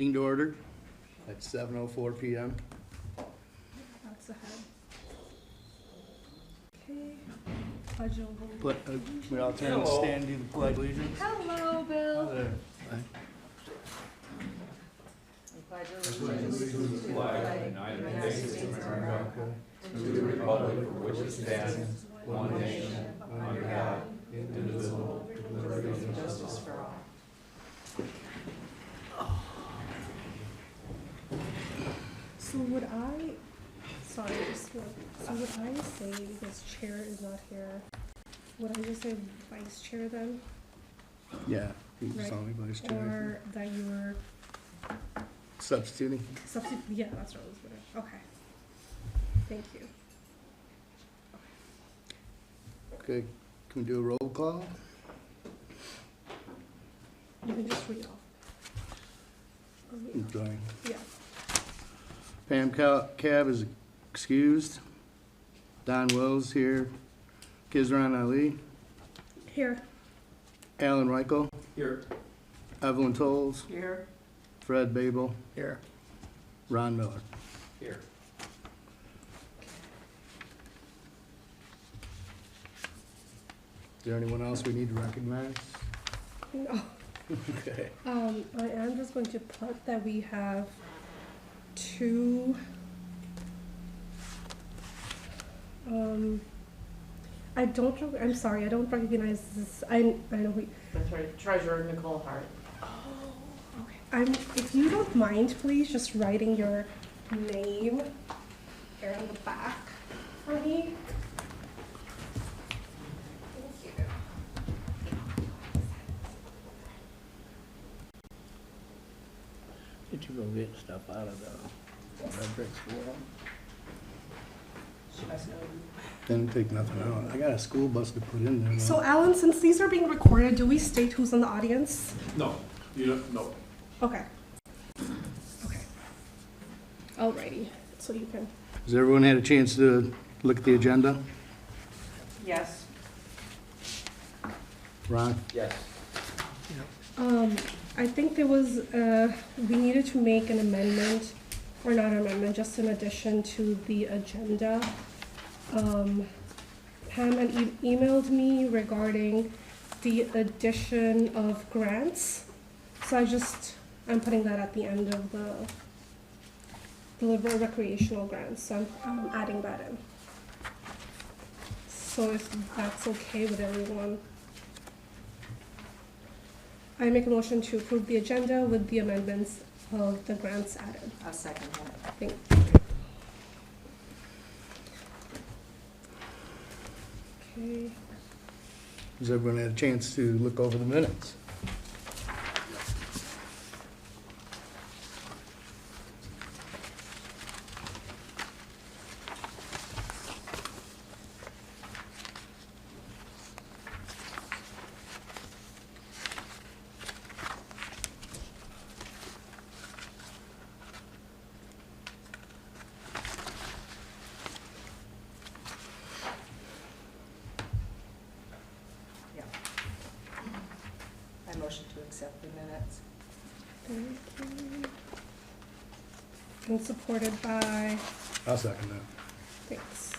meeting to order at 7:04 p.m. That's ahead. Okay. Pledge allegiance. We all turn and stand and do the pledge allegiance. Hello, Bill. Pledge allegiance to the flag of the United States of America, to the republic for which it stands, one nation, under God, indivisible, with liberty and justice for all. So would I, sorry, so would I say, because chair is not here, would I just say vice chair then? Yeah, he's Right. only vice chair. Or that you were Substituting. yeah, that's what I was gonna, okay. Thank you. Okay, can we do a roll call? You can just read off. Okay. Yeah. Pam Cab is excused. Don Wells here. Kizran Ali. Here. Alan Reichel. Here. Evelyn Tolles. Here. Fred Babel. Here. Ron Miller. Here. Is there anyone else we need to recognize? No. Okay. I am just going to put that we have two, I'm sorry, I don't recognize this, I know who. That's right, Treasurer Nicole Hart. Oh, okay. If you don't mind, please, just writing your name here on the back for me. Thank you. Did you go get stuff out of the brick school? Didn't take nothing out. I got a school bus to put in there. So Alan, since these are being recorded, do we state who's in the audience? No, you don't, no. Okay. Okay. Alrighty, so you can. Has everyone had a chance to look at the agenda? Yes. Ron? Yes. I think there was, we needed to make an amendment, or not an amendment, just an addition to the agenda. Pam had emailed me regarding the addition of grants. So I'm putting that at the end of the recreational grants, so I'm adding that in. So if that's okay with everyone. I make a motion to approve the agenda with the amendments of the grants added. I'll second that. Thank you. Okay. Has everyone had a chance to look over the minutes? Yeah. I motion to accept the minutes. Thank you. And supported by, I'll second that. thanks.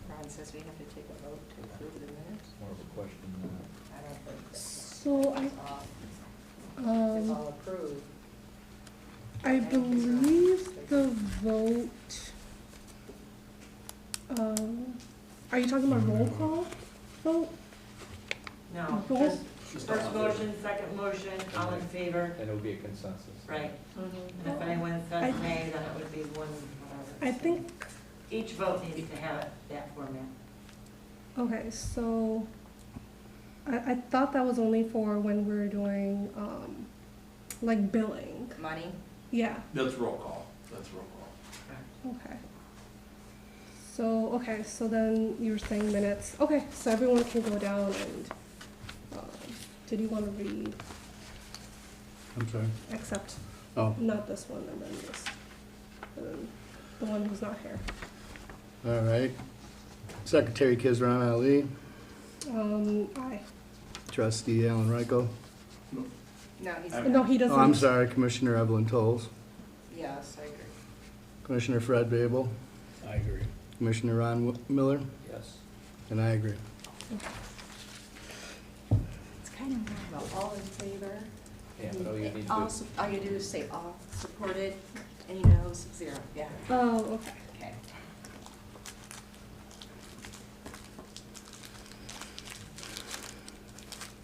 Ron says we have to take a vote to approve the minutes. More of a question than I don't think so. So It's all approved. I believe the vote, are you talking about roll call vote? No, Vote? first motion, second motion, all in favor, and it would be a consensus. right? And if anyone says nay, then it would be one, whatever. I think, Each vote needs to have that format. okay, so I thought that was only for when we're doing, like billing. Money? Yeah, That's roll call, that's roll call. So, okay, so then you were saying minutes. Okay, so everyone can go down and, did you want to read, I'm sorry. except Oh, not this one, and then this, and then the one who's not here. all right. Secretary Kizran Ali, Aye. trustee Alan Reichel. No, he's, No, he doesn't. Oh, I'm sorry, Commissioner Evelyn Tolles, yes, I agree. Commissioner Fred Babel, I agree. Commissioner Ron Miller, Yes. and I agree. It's kind of more about all in favor. Yeah, but all you need to All, do, all you do is say all supported, any no's, 0, yeah. Oh, okay. Okay.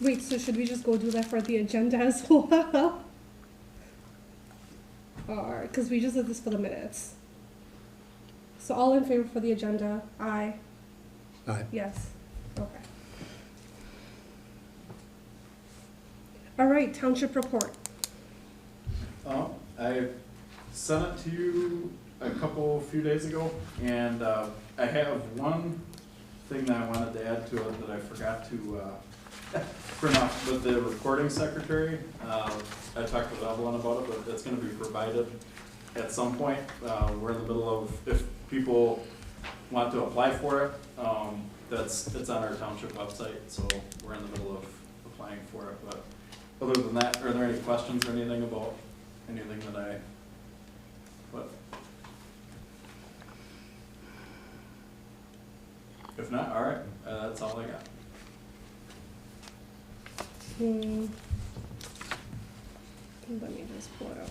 Wait, so should we just go do that for the agenda as well? Or, because we just did this for the minutes. So all in favor for the agenda? Aye. Aye. Yes. Okay. All right, township report. I sent it to you few days ago, and I have one thing that I wanted to add to it that I forgot to print off with the recording secretary. I talked with Evelyn about it, but it's gonna be provided at some point. We're in the middle of, if people want to apply for it, it's on our township website, so we're in the middle of applying for it. But other than that, are there any questions or anything about anything that I put? If not, all right, that's all I got. Let me just pull it up.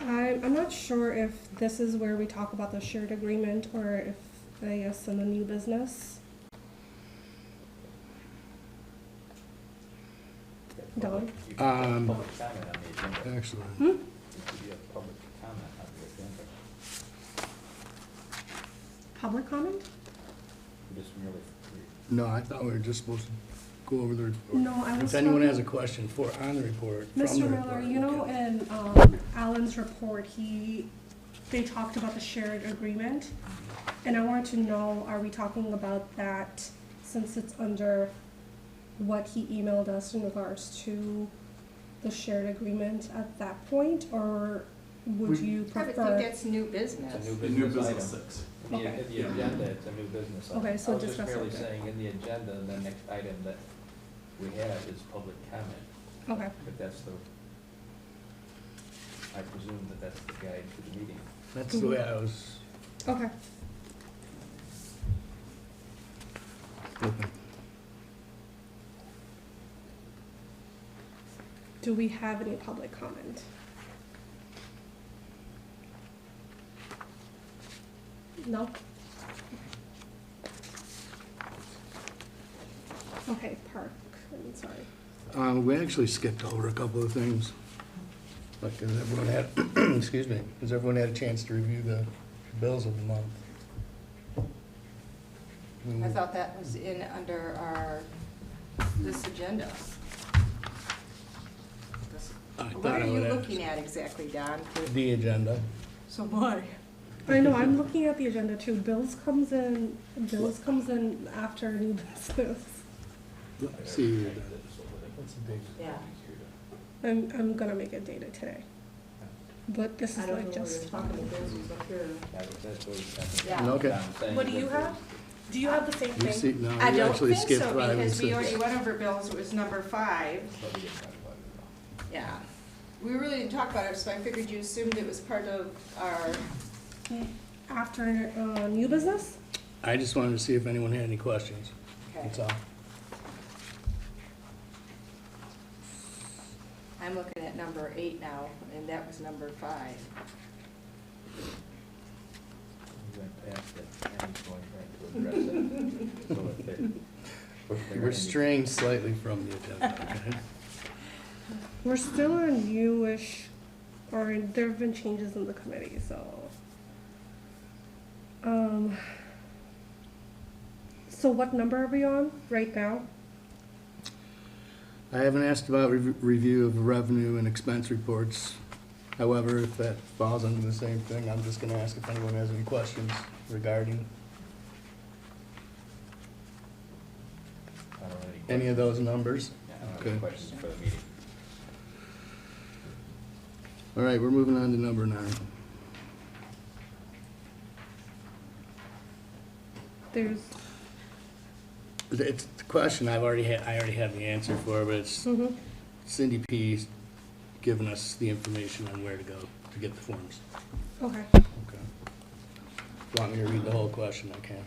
I'm not sure if this is where we talk about the shared agreement or if I guess in the new business. Don? you can Um, have public comment on the agenda. Actually, You could have public comment on the agenda. Public comment? You just merely, no, I thought we were just supposed to go over the report. No, I was If anyone talking- has a question on the report, from the Mr. report. Miller, you know, okay. in Alan's report, they talked about the shared agreement. And I wanted to know, are we talking about that since it's under what he emailed us in regards to the shared agreement at that point? Or would you I would prefer? think that's new it's a business. new The new business business item. 6. In the, Okay. in the agenda, it's a new business item. Okay, so I was just discuss merely it. saying in the agenda, the next item that we have is public comment. Okay, But that's the, I presume that that's the guide to the meeting. That's the way I was okay. looking. Do we have any public comment? No? Okay, park, I'm sorry. We actually skipped over a couple of things. Like, has everyone had, excuse me, has everyone had a chance to review the bills of the month? I thought that was in under our, this agenda. I What thought are I you would have looking at exactly, Don? the agenda. So why? I know, I'm looking at the agenda too. Bills comes in after new business. Let's see. That's a big. Yeah. I'm gonna make it dated today. But this I is don't like know what you're just. talking about, bills was up here. That's what he's Yeah. Okay. I'm saying What do that you the- have? Do you have the same You see, thing? no, I you don't actually think skipped so, 5 and because we 6. already went over bills, it was number 5. But we didn't talk about it at all. Yeah. We really didn't talk about it, so I figured you assumed it was part of our, After new business? I just wanted to see if anyone had any questions. okay. That's all. I'm looking at number 8 now, and that was number 5. We went past it, and he's going trying to address it. So if they're We're straying slightly from the agenda, okay? We're still a newish, or there have been changes in the committee, so. So what number are we on right now? I haven't asked about review of revenue and expense reports. However, if that falls under the same thing, I'm just gonna ask if anyone has any questions regarding I don't have any of those numbers. Yeah, I don't have Okay. any questions for the meeting. All right, we're moving on to number 9. There's, It's the question I already have the answer for, but it's Cindy P's given us the information on where to go to get the forms. okay. Okay. If you want me to read the whole question, I can.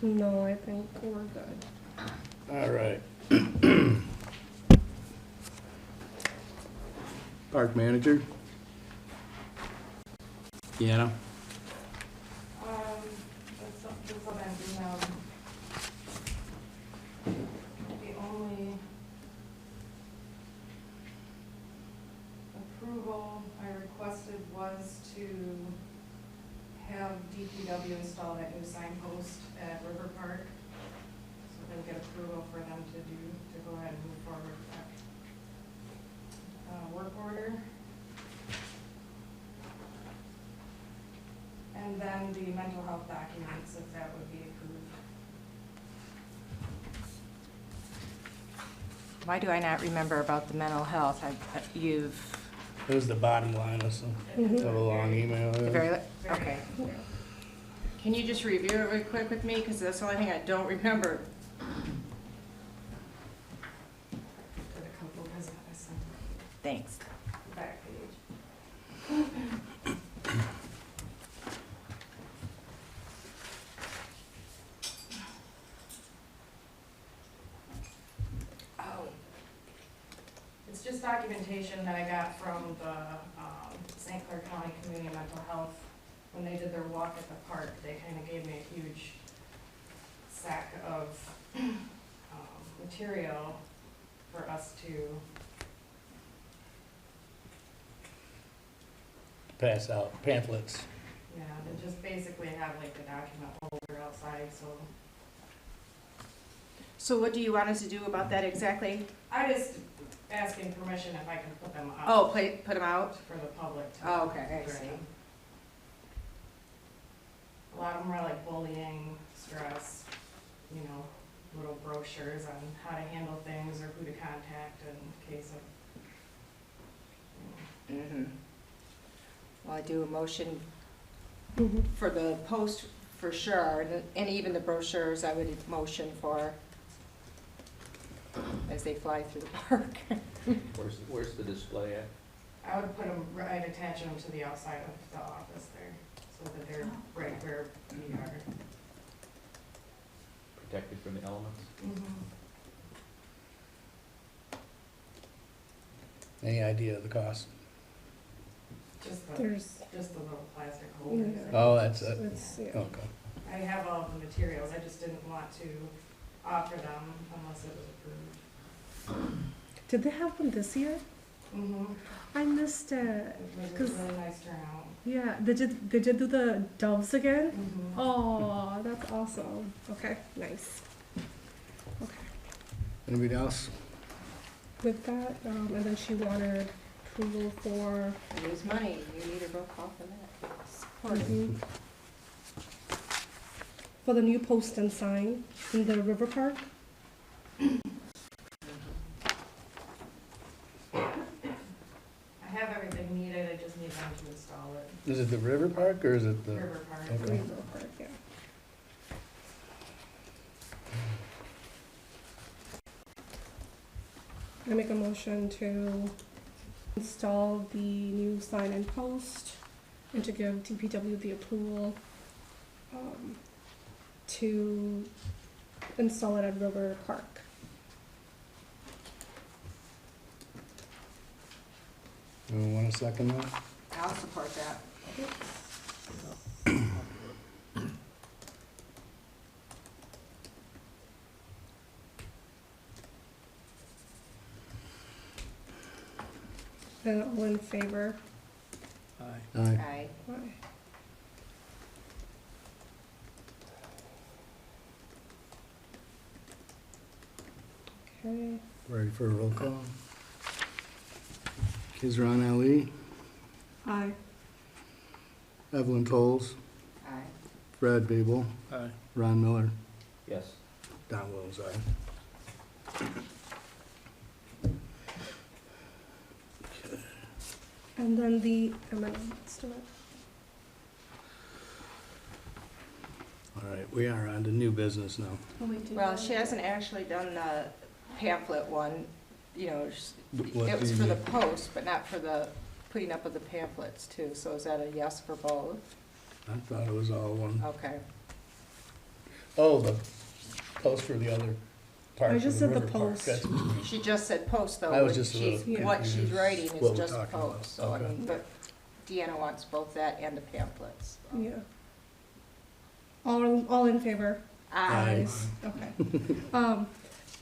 No, I think we're good. All right. Park manager? Deanna? That's what I'm doing. The only approval I requested was to have DPW install that new signpost at River Park. So they get approval for them to go ahead and move forward with that work order. And then the mental health documents, if that would be approved. Why do I not remember about the mental health? You've, It was the bottom line of a long email. the very, Very okay. Yeah. Can you just review it real quick with me, because that's the only thing I don't remember. Did a couple, because I sent Thanks. the back page. Oh. It's just documentation that I got from the St. Clair County Community Mental Health. When they did their walk at the park, they kind of gave me a huge sack of material for us to, Pass out pamphlets. yeah, they just basically have like the document holder outside, so. So what do you want us to do about that exactly? I just asking permission if I can put them out. Oh, put them out? For the public to. Oh, okay, I read see. them. A lot of them are like bullying, stress, you know, little brochures on how to handle things or who to contact in case of, Mm-hmm. Well, I do a motion Mhm. for the post for sure, and even the brochures I would motion for as they fly through the park. Where's the display at? I would put them, I'd attach them to the outside of the office there, so that they're right where we are. Protected from the elements? Any idea of the cost? There's, Just the little plastic holders. Yeah. Oh, that's it. it's, yeah. Okay. I have all the materials, I just didn't want to offer them unless it was approved. Did they have one this year? Mm-hmm. I missed it. It was a 'Cause- really nice turnout. Yeah, they did do the doves again? Mm-hmm. Oh, that's awesome. Okay, nice. Okay, Anybody else? with that, and then she wanted approval for, Lose money, you need a roll call for that. mhm, for the new post and sign in the river park. I have everything needed, I just need them to install it. Is it the river park or is it the? River Park. Okay. River park, yeah. I make a motion to install the new sign and post and to give DPW the approval to install it at River Park. wanna second that? I'll support that. And all in favor? Aye. Aye. Aye. Aye. Okay, Ready for a roll call? Kizran Ali, aye. Evelyn Tolles, Aye. Brad Babel, Aye. Ron Miller, Yes. Don Williams, aye. And then the M&M estimate. All right, we are on to new business now. Well, she hasn't actually done the pamphlet one, you know, What it do was you for the need? post, but not for the putting up of the pamphlets too, so is that a yes for both? I thought it was all one. Okay. Oh, the post for the other part. I for just said the River Park, post. that's what you mean. She just said post though, I was when just a she- little what she's confused writing what is we're just talking about. post, so I Okay. mean, but Deanna wants both that and the pamphlets. Yeah. All in favor? Aye. Okay.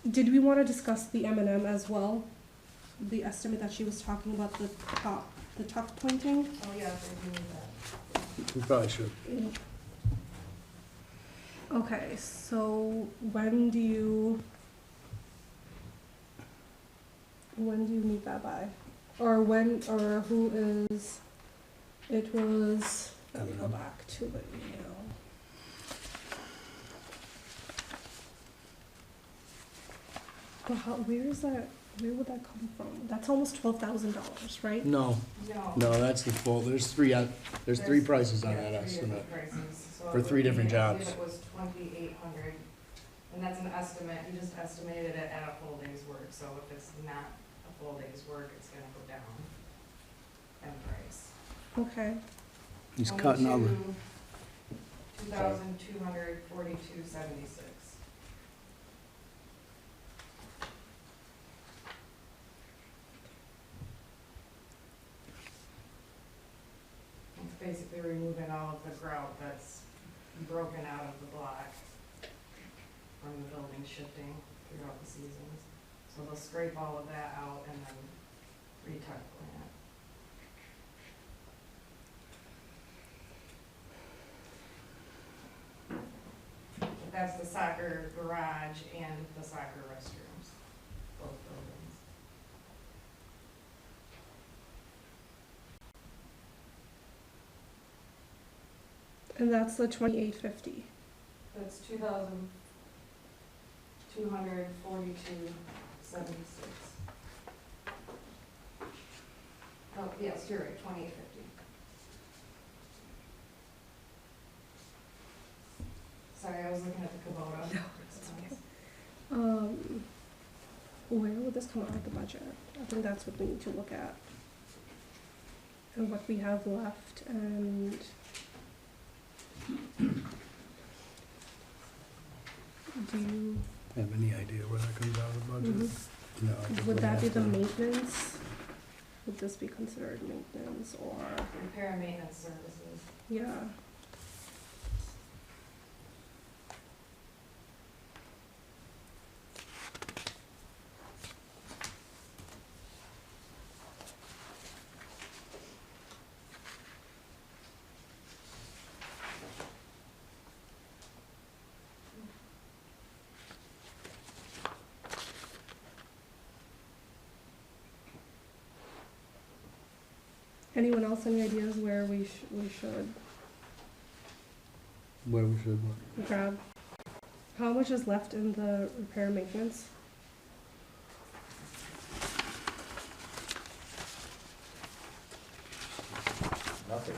Did we want to discuss the M&M as well? The estimate that she was talking about, the tuck pointing? Oh, yeah, they do that. We probably should. Okay, so when do you need that by? Or when, or who is, it was, let me go back to the email. But how, where is that, where would that come from? That's almost $12,000, right? No, no, that's the full, there's three prices on that estimate. For three different jobs. I believe it was 2,800, and that's an estimate, you just estimated it at a full day's work, so if it's not a full day's work, it's gonna go down in price. Okay, He's cutting all the, 2,242.76. It's basically removing all of the grout that's broken out of the block from the building shifting throughout the seasons. So they'll scrape all of that out and then retuck plant. But that's the soccer garage and the soccer restrooms, both buildings. and that's the 2850. That's 2,242.76. Oh, yes, you're right, 2850. Sorry, I was looking at the Kubota. No, it's okay. Where would this come out of the budget? I think that's what we need to look at. And what we have left, and do you, have any idea where that comes out of the budget? No. I think would we'd that be have the to- maintenance? Would this be considered maintenance, or, Repair and maintenance services. yeah? Anyone else, any ideas where we should Where we should, what? grab? How much is left in the repair and maintenance? Nothing.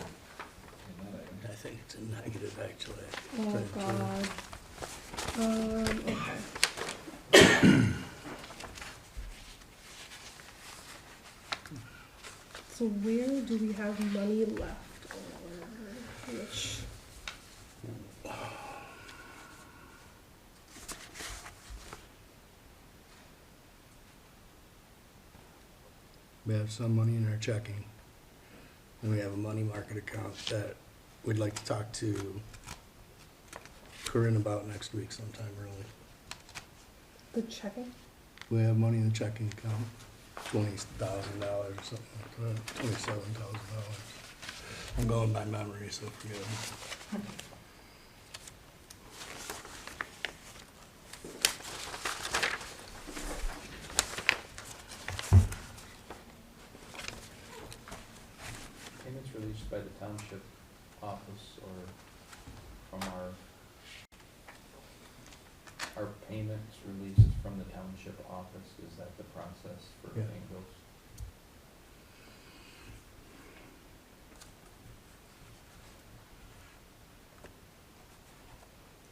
I think it's a negative, actually. Oh, Tell you the God. Okay. So where do we have money left, or which? We have some money in our checking. And we have a money market account that we'd like to talk to Corinne about next week sometime early. The checking? We have money in the checking account, $20,000 or something like that, $27,000. I'm going by memory, so forgive me. Payments released by the township office or from our payments released from the township office, is that the process for Yeah. paying bills?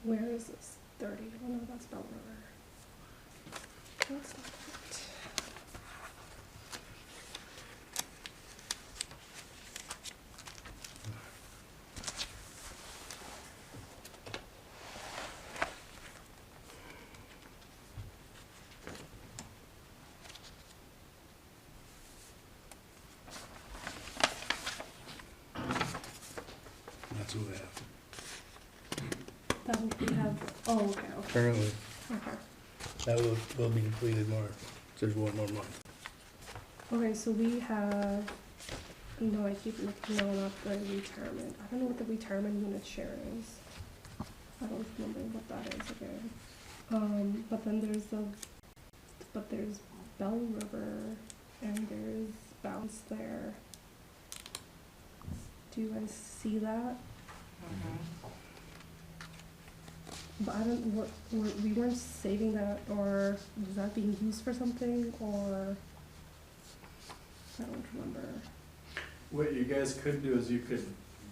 Where is this? 30. Oh no, that's Bell River. That's not it. That's what we have. That would we have, oh, okay, okay, Currently, okay. that will be completed more, there's one more month. Okay, so we have, no, I keep looking up the retirement. I don't know what the retirement unit share is. I don't remember what that is again. But then there's Bell River and there's Bounce there. Do you guys see that? But I don't, we weren't saving that, or was that being used for something, or? I don't remember. What you guys could do is you could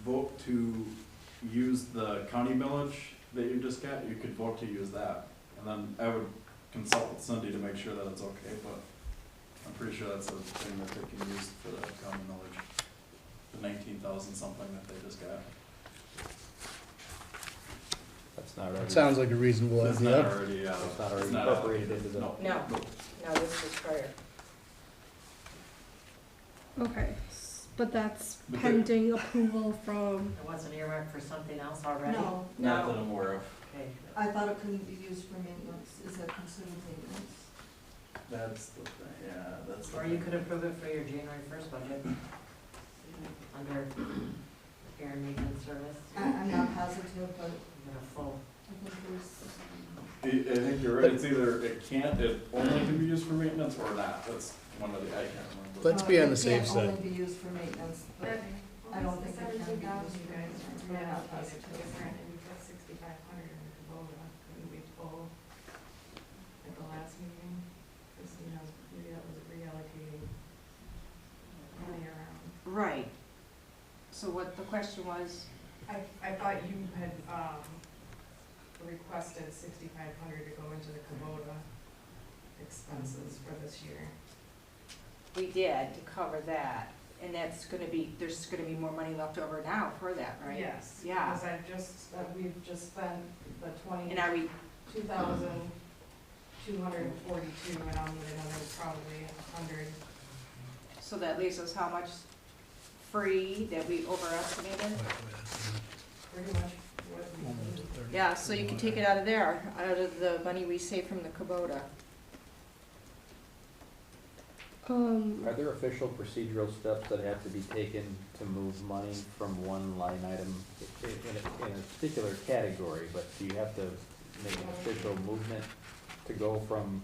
vote to use the county millage that you just got, you could vote to use that. And then I would consult with Cindy to make sure that it's okay, but I'm pretty sure that's a thing that they can use for the county millage. The 19,000 something that they just got. That's not already. It sounds like a reasonable It's not idea. already, It's not already it's not incorporated into the. No. No, no, this was prior. Okay, but that's But the- pending approval from, It wasn't earmarked for something else already? No, Not that I'm aware of. Okay. I thought it couldn't be used for maintenance. Is that considered maintenance? That's the thing, yeah, that's the Or you thing. could approve it for your January 1st budget, under care and maintenance service, I'm not positive, but and a full. I think there's, I think you're right, it's either it only can be used for maintenance or not, that's one of the, I can't remember. Let's be on the safe It side. can't only be used for maintenance, but I don't think it can be used for maintenance. We're not positive. We put 6,500 in the Kubota, couldn't we pull at the last meeting? Christina was reallocating money around. Right. So what the question was, I thought you had, requested 6,500 to go into the Kubota expenses for this year. we did to cover that, and that's gonna be, there's gonna be more money left over now for that, right? Yes. Yeah. Because we've just spent the And are we, 2,242, and I'll need another probably 100. so that leaves us how much free that we overestimated? Pretty much what we. Yeah, so you can take it out of there, out of the money we saved from the Kubota. Are there official procedural steps that have to be taken to move money from one line item in a particular category, but do you have to make an official movement to go from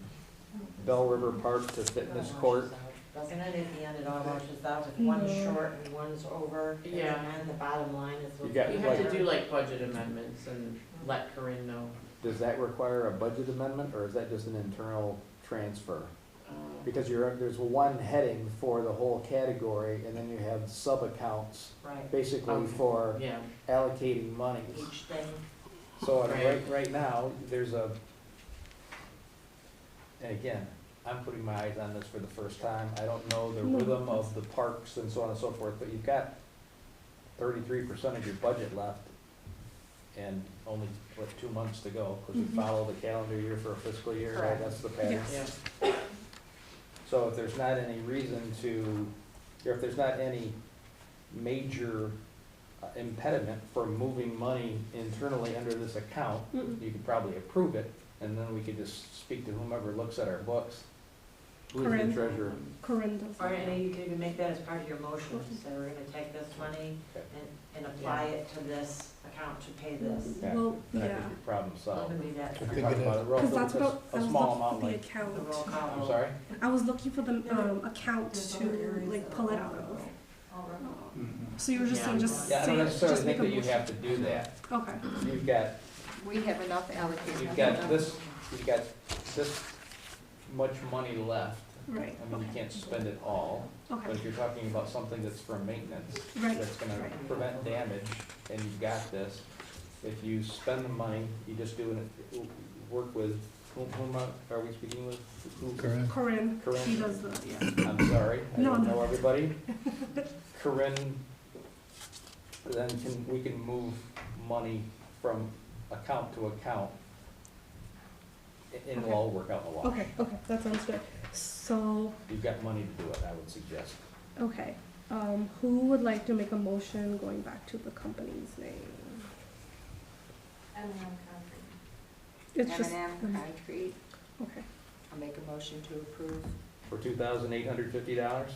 Bell River Park to Fitness Court? Doesn't it, at the end, it all washes out with one's No. short and one's over? Yeah. And then the bottom line is what. You got- You have to do like budget amendments and let Corinne know. Does that require a budget amendment, or is that just an internal transfer? Because there's one heading for the whole category, and then you have sub-accounts, Right, basically for Yeah, allocating money. each thing. So Right. right now, there's a, and again, I'm putting my eyes on this for the first time. I don't know the No. rhythm of the parks and so on and so forth, but you've got 33% of your budget left and only, 2 months to go, because we Mhm. follow the calendar year for a fiscal year, right? Correct. That's the pattern. Yes. yeah. So if there's not any reason to, or if there's not any major impediment for moving money internally under this account, Mm-mm. you could probably approve it, and then we could just speak to whomever looks at our books. Who's the Corinne. treasurer? Corinne does Or that. you could even make that as part of your motion, say we're gonna take this money Okay. and apply it to this account to pay this. Yeah. Well, Then I yeah, think your problem solved. Maybe that. I We're think talking it about is. a rough- because that's a- what I a was small looking amount, for the like, The account. roll call. I'm sorry? I was looking for the account to like pull it out of. All right. So you were just saying just Yeah, I say don't it, necessarily just make think a that you motion. have to do that. Okay. You've got, We have enough allocated. you've got this much money left. Right. I mean, you can't spend it all, but Okay. if you're talking about something that's for maintenance, Right. that's gonna Right. prevent damage, and you've got this, if you spend the money, you just do it, work with, whom are we speaking with? Who- Correct. Corinne, Corinne. she does the, yeah. I'm sorry, I No, don't no. know everybody. Corinne, then we can move money from account to account, and it'll all work out in the wash. Okay, okay, that sounds good. So, You've got money to do it, I would suggest. okay, who would like to make a motion going back to the company's name? And then concrete. It's just, M&M Concrete, okay, I'll make a motion to approve. For $2,850,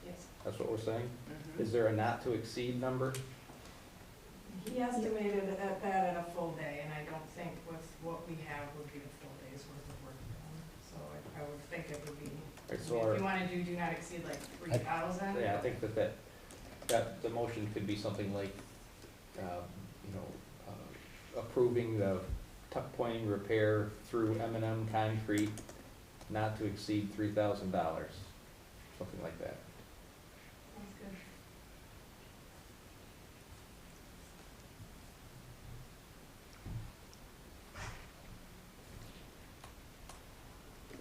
Yes. that's what we're saying? Mhm. Is there a not to exceed number? He estimated at that at a full day, and I don't think with what we have would be a full day's worth of work done. So I would think it would be, Right, if so our- you wanna do not exceed like 3,000. Yeah, I think that the motion could be something like, approving the tuck pointing repair through M&M Concrete not to exceed $3,000, something like that. That's good.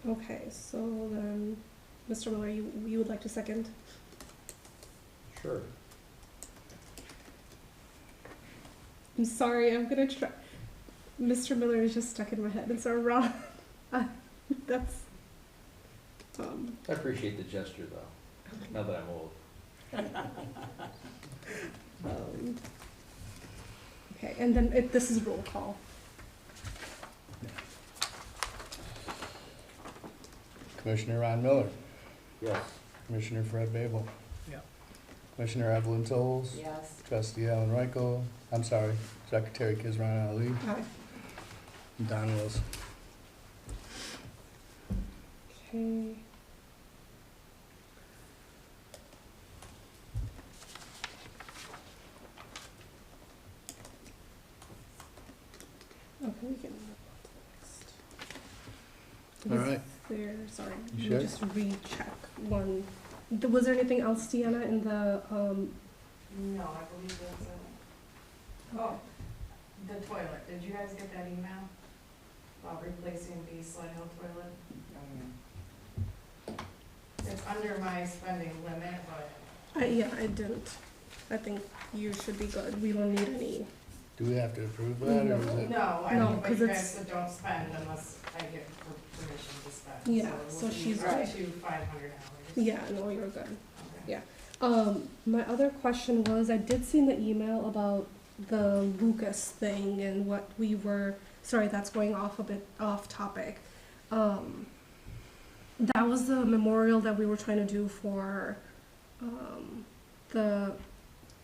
okay, so then, Mr. Miller, you would like to second? Sure. I'm sorry, I'm gonna try. Mr. Miller is just stuck in my head, and so Ron, that's, I appreciate the gesture, though, now that I'm old. okay, and then this is roll call. Commissioner Ron Miller, Yes. Commissioner Fred Babel. Yeah. Commissioner Evelyn Tolles, Yes. Trustee Alan Reichel, I'm sorry, Secretary Kizran Ali, Aye. and Don Wilson. Okay. Okay, we can move on to the next. All right. There, sorry, You let me sure? just recheck one. Was there anything else, Deanna, in the, No, I believe that's it. Oh, the toilet, did you guys get that email about replacing the Sled Hill toilet? It's under my spending limit, but yeah, I didn't. I think you should be good. We don't need any. Do we have to approve that, or is it? no, I No, mean, but 'cause you it's- guys don't spend unless I get permission to spend. Yeah, it so would be she's up good. to $500. Yeah, no, you're good. Okay. My other question was, I did see in the email about the Lucas thing and what we were, sorry, that's going off a bit off topic. That was the memorial that we were trying to do for, the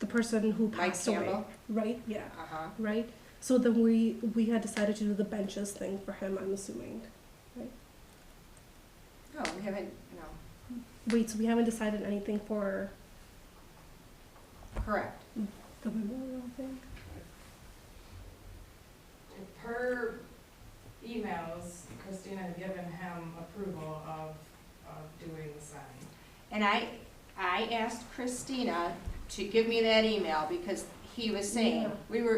person who Mike passed away. Campbell? Right, yeah, Uh-huh. right? So then we had decided to do the benches thing for him, I'm assuming. No, we haven't, no, Wait, so we haven't decided anything for correct. the memorial thing? Per emails, Christina had given him approval of doing the sign. And I asked Christina to give me that email because he was saying, Yeah.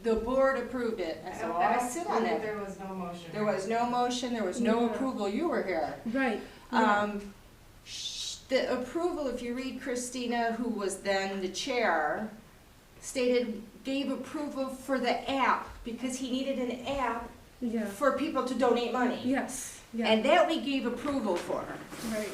the board approved it. I said, well, I sit on it. There was no motion. There was no motion, there was no Yeah. approval, you were here. Right, yeah. The approval, if you read Christina, who was then the chair, gave approval for the app because he needed an app Yeah. for people to donate money. Yes. Yeah. And that we gave approval for. Right.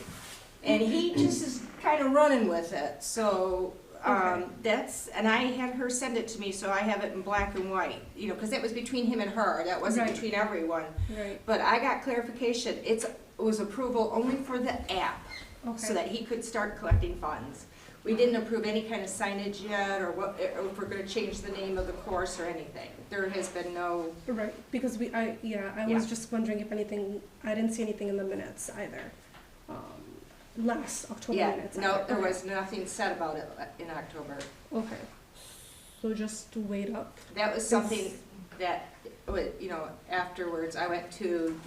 And he just is kind of running with it, so, Okay. and I had her send it to me, so I have it in black and white, you know, because that was between him and her, that wasn't Right. between everyone. Right, But I got clarification, it was approval only for the app, so okay, that he could start collecting funds. We didn't approve any kind of signage yet, or what, or if we're gonna change the name of the course or anything. There has been no, right, because I Yeah. was just wondering if anything, I didn't see anything in the minutes either. Last October yeah, minutes. no, either. there Okay. was nothing said about it in October. Okay, so just wait up, That was something that, you know, afterwards, I went to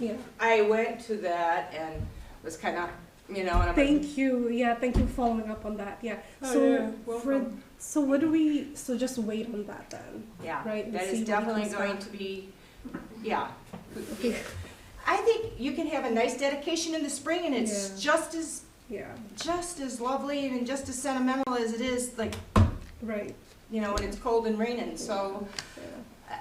that and was kind of, you know, and I'm like, thank you, yeah, thank you for following up on that, yeah. Oh, So, yeah, welcome. so what do we, so just wait on that then, yeah, right? and that see is when he definitely comes going back. to be, yeah. Okay. I think you can have a nice dedication in the spring and it's Yeah. just Yeah, as lovely and just as sentimental as it is, like, right, you know, when it's cold and raining, so. yeah,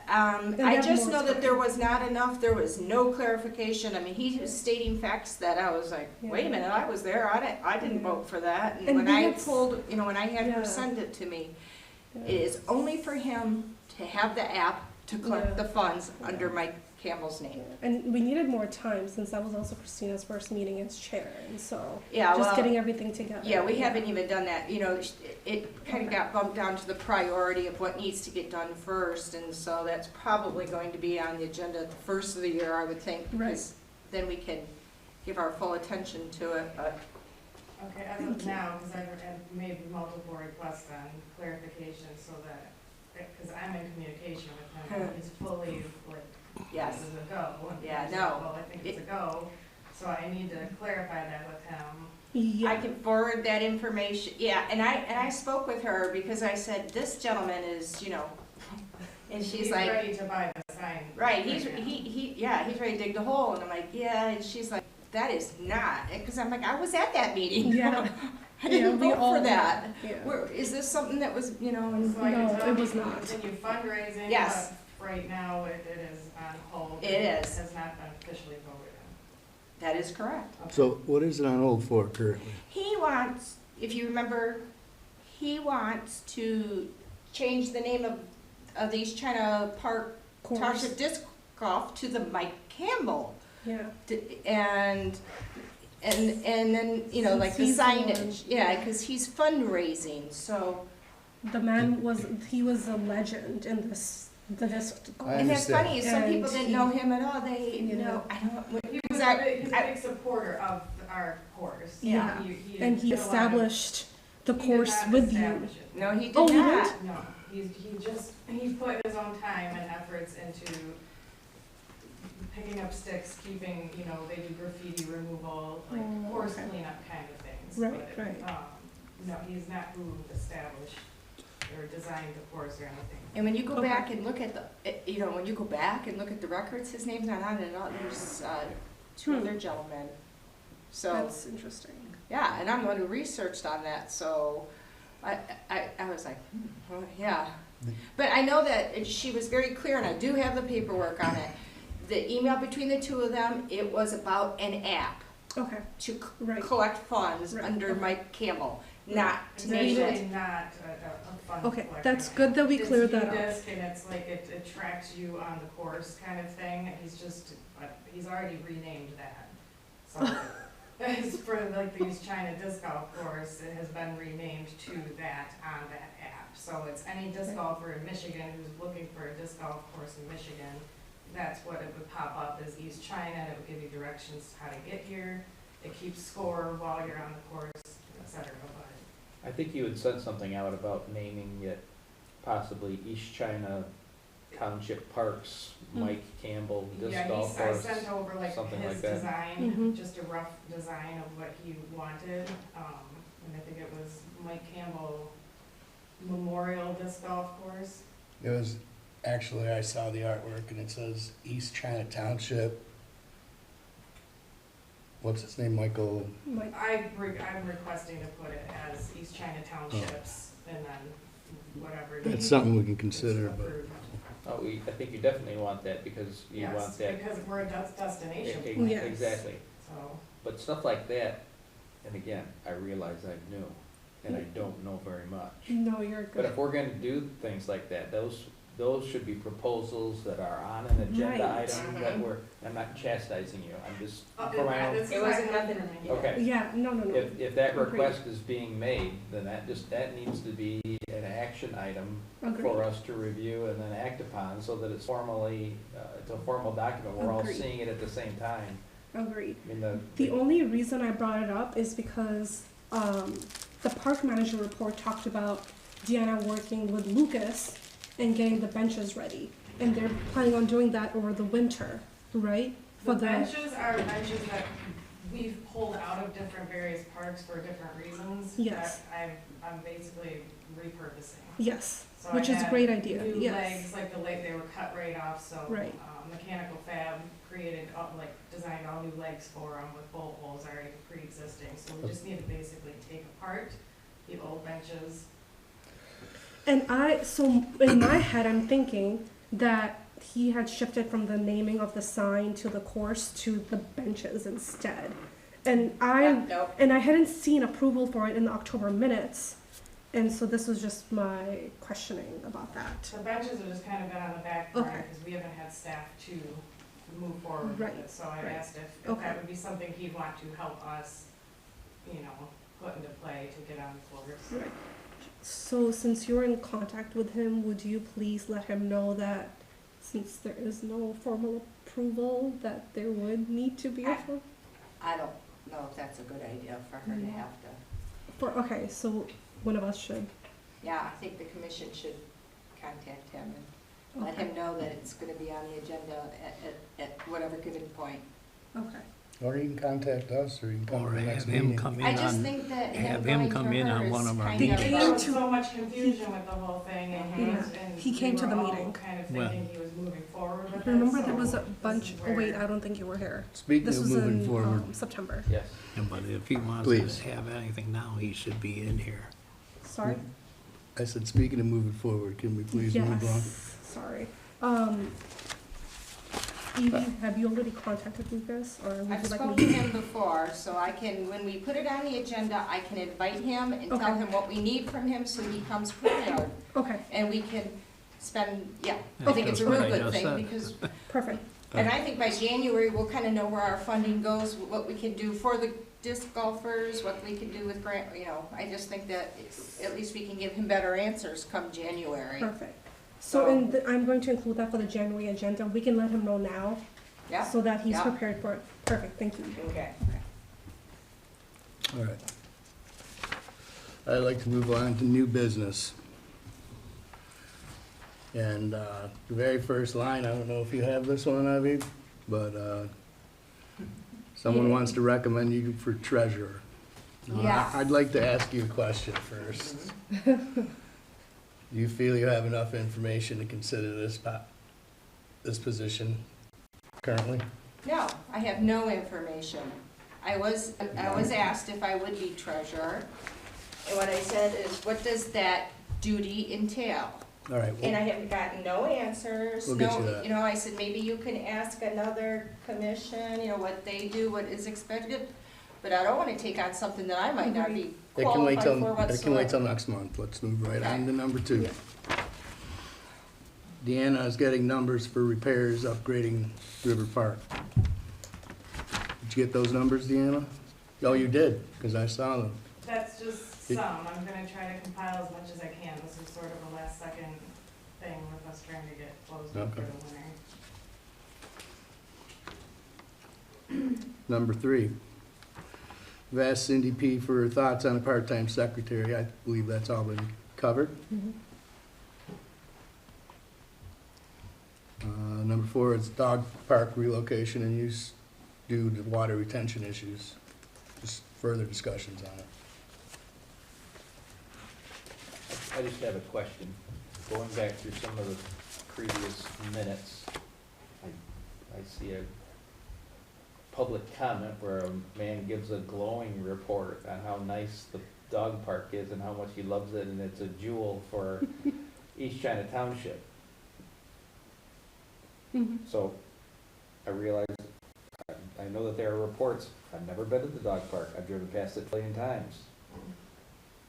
And I have just more know that time. there was not enough, there was no clarification. I mean, he was stating facts that I was like, wait a Yeah. minute, I was there, I didn't Yeah. vote for that. And And when we I had told, you know, when I had Yeah. her send it to me, yeah. it is only for him to have the app to collect Yeah. the funds Yeah. under Mike Campbell's name. Yeah. And we needed more time since that was also Christina's first meeting as chair, and so Yeah, just well, getting everything together. yeah, we haven't even done that, you know, it kind of Okay. got bumped down to the priority of what needs to get done first, and so that's probably going to be on the agenda at the first of the year, I would think, Right. because then we can give our full attention to it, but, Okay, as of now, because I've made multiple requests on clarification so that, because I'm in communication with him, he's fully, like, yes. this is a go. And Yeah, he's no. like, well, I think it's a go, so I need to clarify that with him. Yeah. I can forward that information, yeah, and I spoke with her because I said, this gentleman is, you know, and she's He's like, ready to buy the sign. right, now. he's ready to dig the hole, and I'm like, yeah, and she's like, that is not, because I'm like, I was at that meeting. Yeah. I didn't Yeah, we vote all for that. Yeah. Where, is this something that was, you know, and So I can No, tell it was you not. continue fundraising, Yes. but right now it is on hold. It is. Has not been officially voted that is correct. on. So what is it on hold for currently? He wants, if you remember, he wants to change the name of the East China Park Course. Township Disc Golf to the Mike Campbell. Yeah. And then, you know, like the He's the signage, one. yeah, because he's fundraising, so. The man he was a legend in this I And that's understand. funny, some people And didn't he- know him at all, they, Yeah. know, I don't, He was was he's a I- big supporter of our course. Yeah. And he did a lot of- established the he did course not with you. establish it. no, he did Oh, he not. No, he put his own time and efforts into picking up sticks, keeping, you know, they do graffiti removal, like Oh, course okay. cleanup kind of things. Right, but, right. No, he's not who established or designed the course or anything. And when you go Okay. back and look at you know, when you go back and look at the records, his name's not on it at all, there's, two Hmm. other gentlemen. So, That's interesting. yeah, and I'm the one who researched on that, so I was like, well, yeah. But I know that she was very clear, and I do have the paperwork on it. The email between the two of them, it was about an app Okay, to right. collect funds Right, under okay. Mike Campbell, not It's to name actually it. not a fun Okay, collector. that's good that we It's cleared that up. U-disc and it's like it tracks you on the course kind of thing. He's already renamed that. So it's for like the East China disc golf course, it has been renamed to that on that app. So it's any disc golfer in Michigan who's looking for a disc golf course in Michigan, that's what it would pop up as East China, and it would give you directions how to get here. It keeps score while you're on the course, et cetera. But I think you had said something out about naming it possibly East China Township Parks, Mm. Mike Campbell Disc yeah, Golf I Course. sent over like something his like that. design, Mhm. just a rough design of what he wanted. And I think it was Mike Campbell Memorial Disc Golf Course. It was, actually, I saw the artwork and it says East China Township. What's his name, Michael? Mike. I'm requesting to put it as East China Townships and then whatever. That's something we can consider, but Approved. Oh, I think you definitely want that because you want Yes, that. because we're a destination, e- Yes. Exactly. so. But stuff like that, and again, I realize I'm new, and I don't know very much. No, you're But good. if we're gonna do things like that, those should be proposals that are on an agenda Right. item that we're, I'm not chastising you, I'm just, Oh, for my own. It wasn't nothing, yeah. Okay, Yeah, no. if that Agreed. request is being made, then that needs to be an action item Agreed. for us to review and then act upon, so that it's formally, it's a formal document, we're all Agreed. seeing it at the same time. Agreed. I mean, The only reason I brought it up is because the park manager report talked about Deanna working with Lucas and getting the benches ready. And they're planning on doing that over the winter, right? The benches are benches that we've pulled out of different various parks for different reasons. Yes. That I'm basically repurposing. Yes, So which I is a had great idea, New yes. legs, like the leg, they were cut right off, so. Right. Mechanical Fab created, designed all new legs for them with bolt holes already pre-existing. So we just need to basically take apart the old benches. And so in my head, I'm thinking that he had shifted from the naming of the sign to the course to the benches instead. And Nope. I hadn't seen approval for it in the October minutes. And so this was just my questioning about that. The benches have just kind of been on the back burner Okay. because we haven't had staff to move forward with Right, it. So I right. asked if Okay. that would be something he'd want to help us, put into play to get on the floors. Right. So since you're in contact with him, would you please let him know that since there is no formal approval, that there would need to be a form? I don't know if that's a good idea for her to have to. Okay, so one of us should. Yeah, I think the commission should contact him and let Okay. him know that it's gonna be on the agenda at whatever given point. Okay. Or you can contact us, or you can come Or to the have next him meeting. come in I just on, think that have him him going come to in her on is one of our kind They of, came There was to- so much confusion with the whole thing and He came to the we were all meeting. kind of Well- thinking he was moving forward with it. Remember so there was a this bunch, is oh wait, where- I don't think you were here. Speaking This of was moving in forward, September. yes. but if he wants Please. to have anything now, he should be in here. Sorry? I said, speaking of moving forward, can we please move on? Yes, sorry. Evie, have you already contacted Lucas, or would I've you like spoken me? to him before, so I can, when we put it on the agenda, I can invite him and tell Okay. him what we need from him so he comes prepared. Okay, And we can spend, I Okay. think it's a That's real what I good just thing said. because, perfect. and I think by January, we'll kind of know where our funding goes, what we can do for the disc golfers, what we can do with grant, I just think that at least we can give him better answers come January. Perfect. So I'm going to include that for the January agenda. We can let him know now, Yeah, so that he's Yeah. prepared for it. Perfect, thank you. okay. All right. I'd like to move on to new business. And the very first line, I don't know if you have this one, Avi, but someone wants to recommend you for treasurer. Now, Yes. I'd like to ask you a question first. Do you feel you have enough information to consider this position currently? No, I have no information. I was asked if I would be treasurer, and what I said is, what does that duty entail? All right, And I well, have gotten no answers, We'll get you that. I said, maybe you can ask another commission, what they do, what is expected, but I don't wanna take on something that I might not be it can wait qualified till, for it can wait whatsoever. till next month. Let's move right on Okay. to number 2. Deanna is getting numbers for repairs, upgrading River Park. Did you get those numbers, Deanna? Oh, you did, because I saw them. That's just some. I'm gonna try to compile as much as I can. This is sort of a last second thing with us trying to get closed up for Okay. the winter. Number 3. I've asked Cindy P. for her thoughts on a part-time secretary. I believe that's all been covered. Mhm. Number 4 is dog park relocation and use due to water retention issues. Just further discussions on it. I just have a question. Going back through some of the previous minutes, I see a public comment where a man gives a glowing report on how nice the dog park is and how much he loves it, and it's a jewel for East China Township. Mhm. So I realize, I I know that there are reports, I've never been to the dog park, I've driven past it a million times.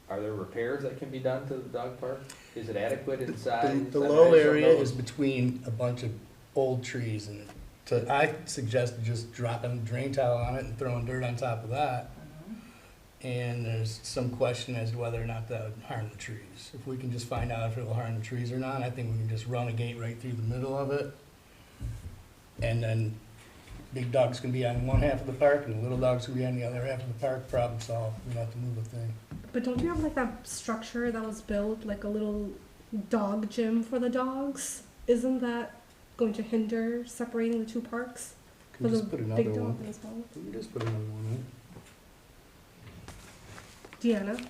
Are there repairs that can be done to the dog park? Is it adequate in size? The I low just don't area know. is between a bunch of old trees, and I suggested just dropping a drain tile on it and throwing dirt on top of that. And there's some question as to whether or not that would harm the trees. If we can just find out if it will harm the trees or not, I think we can just run a gate right through the middle of it. And then big dogs can be on one half of the park and the little dogs can be on the other half of the park, problem solved, we don't have to move a thing. But don't you have like that structure that was built, like a little dog gym for the dogs? Isn't that going to hinder separating the two parks? Can we For just the put another big one? dog as well. We can just put another one in. Deanna,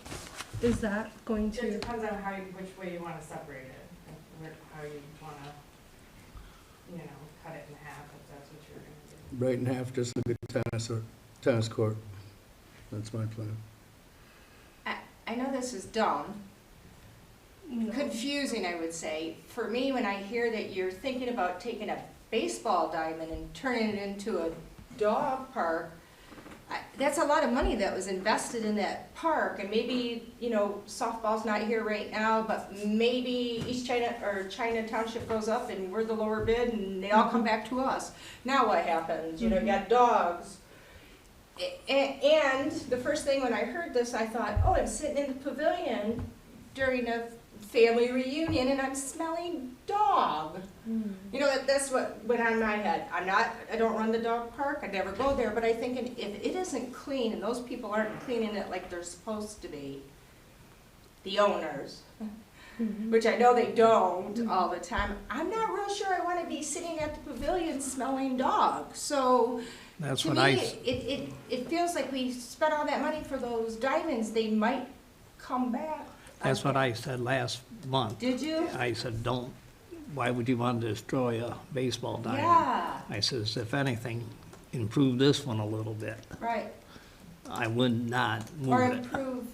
is that going It to, depends on how you, which way you wanna separate it, how you wanna, cut it in half, if that's what you're gonna do. Right in half, just like a tennis court. That's my plan. I know this is dumb, no. confusing, I would say. For me, when I hear that you're thinking about taking a baseball diamond and turning it into a dog park, that's a lot of money that was invested in that park, and maybe, softball's not here right now, but maybe East China or China Township goes up and we're the lower bid and they all come back to us. Now what happens? You got dogs. And the first thing when I heard this, I thought, oh, I'm sitting in the pavilion during a family reunion and I'm smelling dog. That's what went on in my head. I don't run the dog park, I never go there, but I'm thinking, if it isn't clean and those people aren't cleaning it like they're supposed to be, the owners, which I know they don't all the time, I'm not real sure I want to be sitting at the pavilion smelling dog. So That's to what me, it feels like we spent all that money for those diamonds, they might come back. That's what I said last month. Did you? I said, why would you want to destroy a baseball diamond? Yeah, I says, if anything, improve this one a little bit. right. I would not Or move it. improve,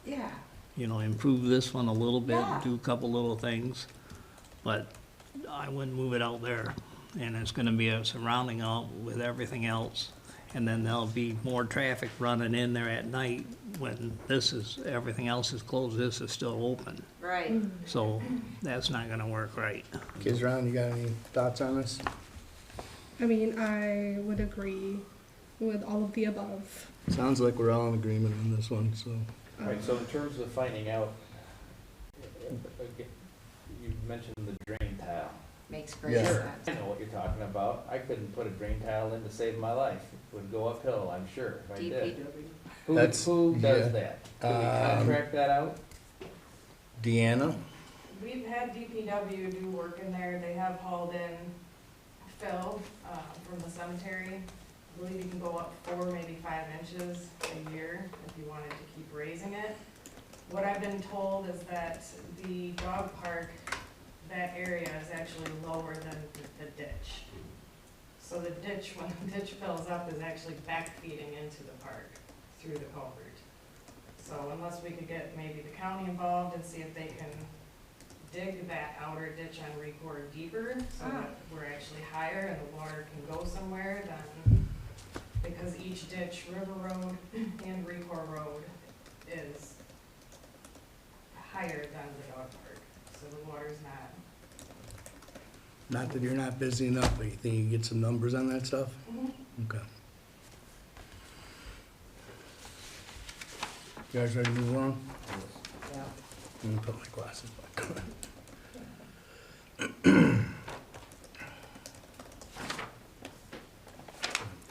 yeah. Improve this one a little bit, Yeah. do a couple little things, but I wouldn't move it out there. And it's gonna be a surrounding out with everything else. And then there'll be more traffic running in there at night when everything else is closed, this is still open. Right. So that's not gonna work right. Kids Ron, you got any thoughts on this? I mean, I would agree with all of the above. Sounds like we're all in agreement on this one, so. Right, so in terms of finding out, again, you mentioned the drain tile. Makes great Yeah. sense. I know what you're talking about. I couldn't put a drain tile in to save my life. It would go uphill, I'm sure, if I did. DPW. That's- Who yeah. does that? Can we contract that out? Deanna? We've had DPW do work in there, they have hauled in fill, from the cemetery. I believe you can go up 4, maybe 5 inches a year if you wanted to keep raising it. What I've been told is that the dog park, that area is actually lower than the ditch. So the ditch, when the ditch fills up, is actually backfeeding into the park through the culvert. So unless we could get maybe the county involved and see if they can dig that outer ditch on Record deeper, so that we're actually higher and the water can go somewhere, then, because each ditch, River Road and Record Road, is higher than the dog park, so the water's not. Not that you're not busy enough, but you think you can get some numbers on that stuff? Okay. You guys ready to move on? Yeah. Let me put my glasses back on.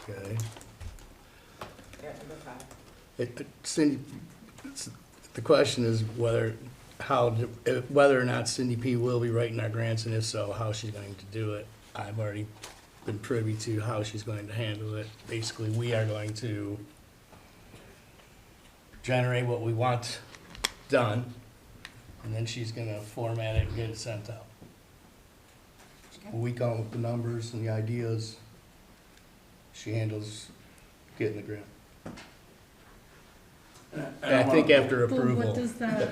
Okay. Yeah, number 5. Cindy, the question is whether or not Cindy P. will be writing our grants, and if so, how she's going to do it. I've already been privy to how she's going to handle it. Basically, we are going to generate what we want done, and then she's gonna format it and get it sent out. We come up with the numbers and the ideas. She handles getting the grant. I think after Well, approval. what does that,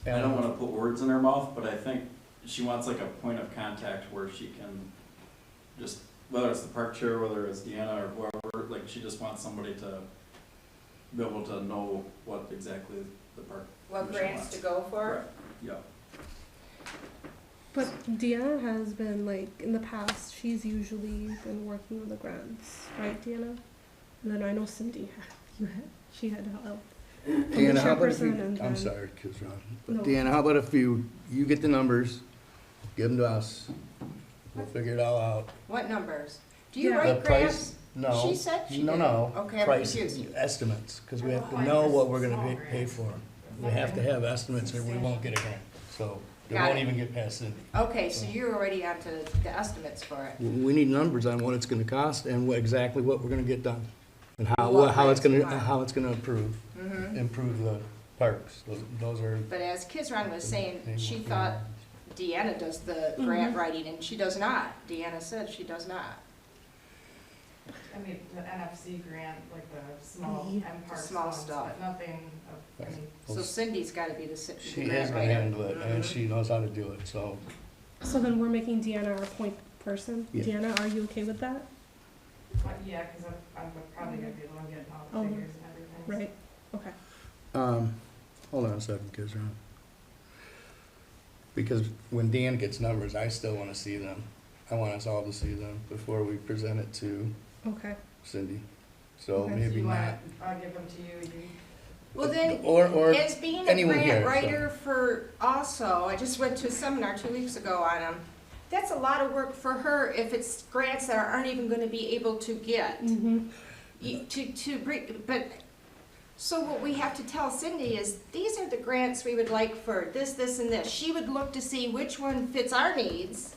I don't wanna put words in her mouth, but I think she wants like a point of contact where she can just whether it's the park chair, whether it's Deanna or whoever, like, she just wants somebody to be able to know what exactly the park. What commission grants wants. to go for? Right, yeah. But Deanna has been like, in the past, she's usually been working on the grants, right, Deanna? And then I know Cindy she had help. Deanna, how about if chairperson you, and I'm then- sorry, Kizron. No. Deanna, how about if you get the numbers, give them to us, we'll figure it all out. What numbers? Do you Yeah. The write price, grants? no. She said she No, did. no. Okay, I'm Price confused. estimates, because we have to Well, know what we're small gonna pay grants. for. We have to have estimates or we won't get a grant, so it Got won't it. even get past Cindy. Okay, so you're already onto the estimates for it. We need numbers on what it's gonna cost and exactly what we're gonna get done. And how What it's grants we gonna, want. how it's gonna improve the parks. Those are. But as Kizron was saying, They she won't- thought Deanna does the grant writing, and she does not. Deanna said she does not. I mean, the NFC grant, like the small Yeah. M-Parks Small ones, stuff. but nothing of any. So Cindy's gotta be the She grant is gonna writer. handle it and Mhm. she knows how to do it, so. So then we're making Deanna our point person. Yeah. Deanna, are you okay with that? Yeah, because I'm probably gonna be the one getting all Oh, the figures and everything. so. Right, okay. Hold on a second, Kizron. Because when Dan gets numbers, I still wanna see them. I want us all to see them before we present it to Okay. Cindy. So Okay. So maybe you want, not. I'll give them to you, Well, then, Or as being a anyone grant here, so. writer for also, I just went to a seminar 2 weeks ago on them. That's a lot of work for her if it's grants that aren't even gonna be able to get. Mm-hmm. To bring, but, so what we have to tell Cindy is, these are the grants we would like for this, this, and this. She would look to see which one fits our needs.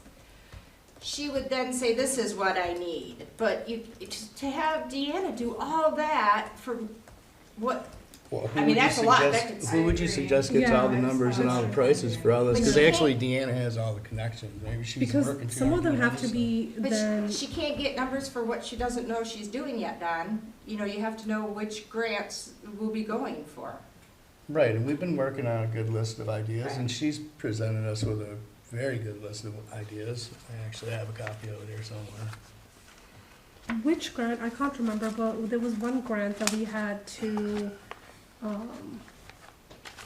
She would then say, this is what I need. But to have Deanna do all that for what, Well, I mean, that's a lot. Who would you suggest gets all the Yeah, numbers and all the prices for all this? But Because she can't- actually Deanna has all the connections. Maybe she's Because working too some hard of them doing have other to stuff. be but then, she can't get numbers for what she doesn't know she's doing yet, Don. You know, you have to know which grants we'll be going for. Right, and we've been working on a good list of ideas, Right. and she's presented us with a very good list of ideas. I actually have a copy of it here somewhere. which grant, I can't remember, but there was one grant that we had to,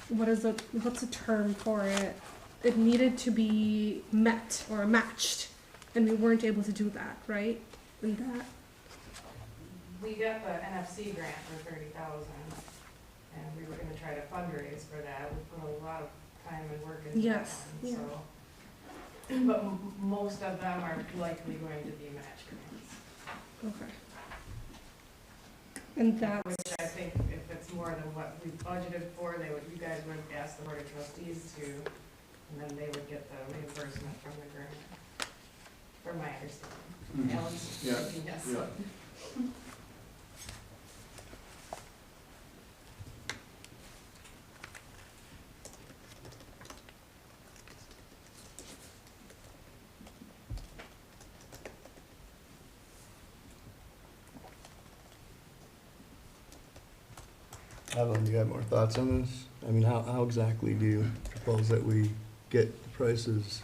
what's the term for it? It needed to be met or matched, and we weren't able to do that, right? And that, We got the NFC grant for 30,000, and we were gonna try to fundraise for that. We put a lot of time and work into that Yes, one, yeah. so. But most of them are likely going to be match grants, okay. And that's, which I think if it's more than what we budgeted for, you guys would ask the board of trustees to, and then they would get the reimbursement from the grant, from my understanding. Alan's Yeah, thinking yes. yeah. Evelyn, do you have more thoughts on this? I mean, how exactly do you propose that we get the prices?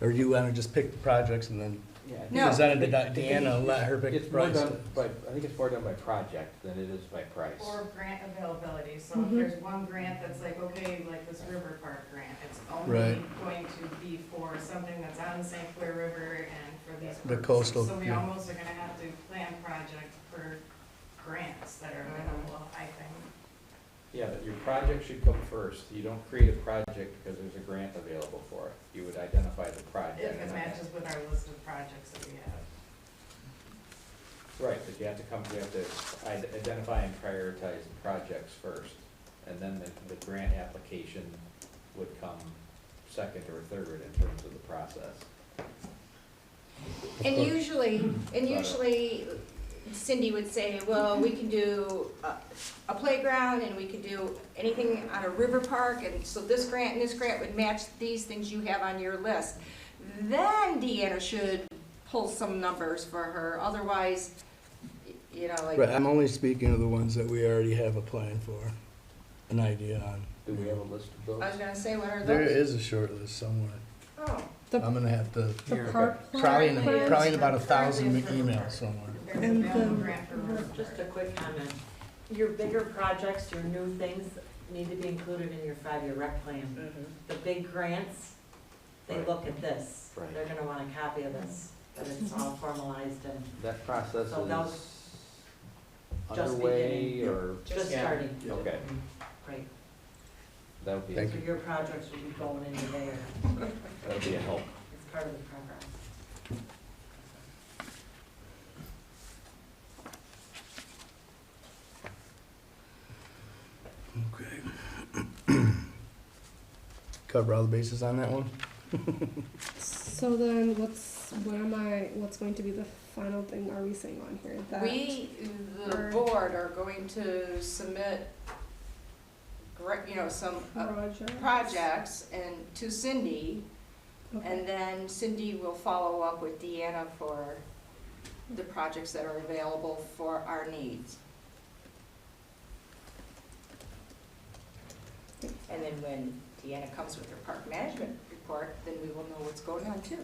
Or do you wanna just pick the projects and then Yeah, I think No. present it to Deanna and let her pick the It's more price? done by, I think it's more done by project than it is by price. Or grant availability, so Mhm. if there's one grant that's like, okay, like this River Park grant, it's Right. only going to be for something that's on the St. Clair River and for these The purposes. coastal, So we yeah. almost are gonna have to plan project for grants that are available, I think. Yeah, but your project should come first. You don't create a project because there's a grant available for it. You would identify the project. If and it then- matches with our list of projects that we have. Right, but you have to identify and prioritize the projects first, and then the grant application would come second or third in terms of the process. and usually Cindy would say, well, we can do a playground, and we can do anything on a river park, and so this grant and this grant would match these things you have on your list. Then Deanna should pull some numbers for her, otherwise, you know, like. Right, I'm only speaking of the ones that we already have a plan for, an idea on. Do we have a list of those? I was gonna say, what are There those? is a short list somewhere. Oh, I'm gonna have to, The Here. park probably in plan about 1,000 emails somewhere. There's a and valid the, grant for Just a quick comment. Your bigger projects, your new things need to be included in your 5-year rec plan. The big grants, they Right. look at this. Right. They're gonna want a copy of this, that it's all formalized and That process So those is just underway, beginning. or, just Yeah. starting. okay, Right. that would be, Thank So your projects will be going into there. that would be a help. It's part of the progress. Okay. Cover all the bases on that one? so then what's going to be the final thing are we saying on here? That We, the Or- board, are going to submit, some projects and to Cindy, Okay. and then Cindy will follow up with Deanna for the projects that are available for our needs. And then when Deanna comes with her park management report, then we will know what's going on too.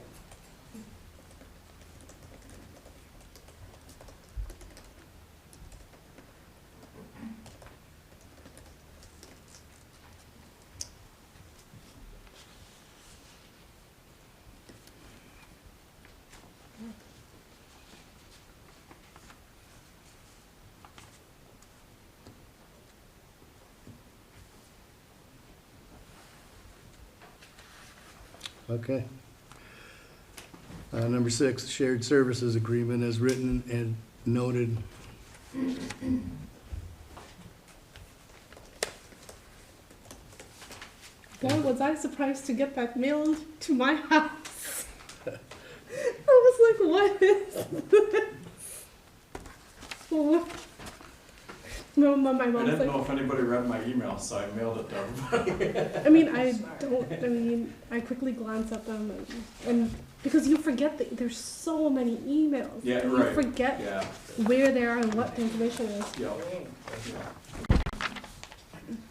Okay. Number 6, shared services agreement as written and noted. Boy, was I surprised to get that mailed to my house. I was like, what is this? What? No, my I mom's didn't like, know if anybody read my email, so I mailed it to everybody. I quickly glance at them and because you forget that there's so many emails. Yeah, and right. You forget Yeah, where they are and what the information is. yeah.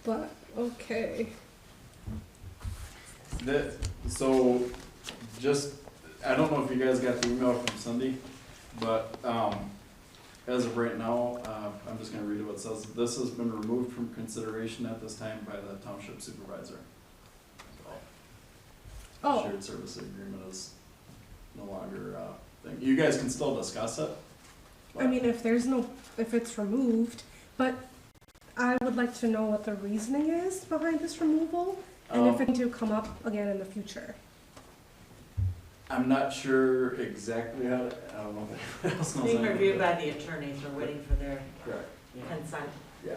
But, okay. So, just, I don't know if you guys got the email from Cindy, but, as of right now, I'm just gonna read what it says. This has been removed from consideration at this time by the township supervisor. So, Oh. Shared service agreement is no longer a thing. You guys can still discuss it. I mean, if it's removed, but I would like to know what the reasoning is behind this removal and if it to come up again in the future. I'm not sure exactly how to, I don't know if anyone else knows. Being anything reviewed about by the attorneys, we're waiting for their Correct, consent yeah.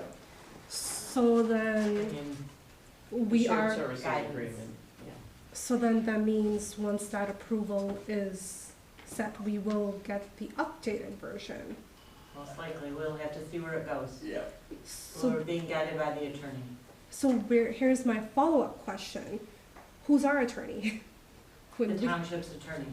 So then in we Shared are, services guidance. agreement. so then that means once that approval is set, we will get the updated version. Most likely, we'll have to see where it goes. Yeah. So, We're being guided by the attorney. here's my follow-up question. Who's our attorney? The township's attorney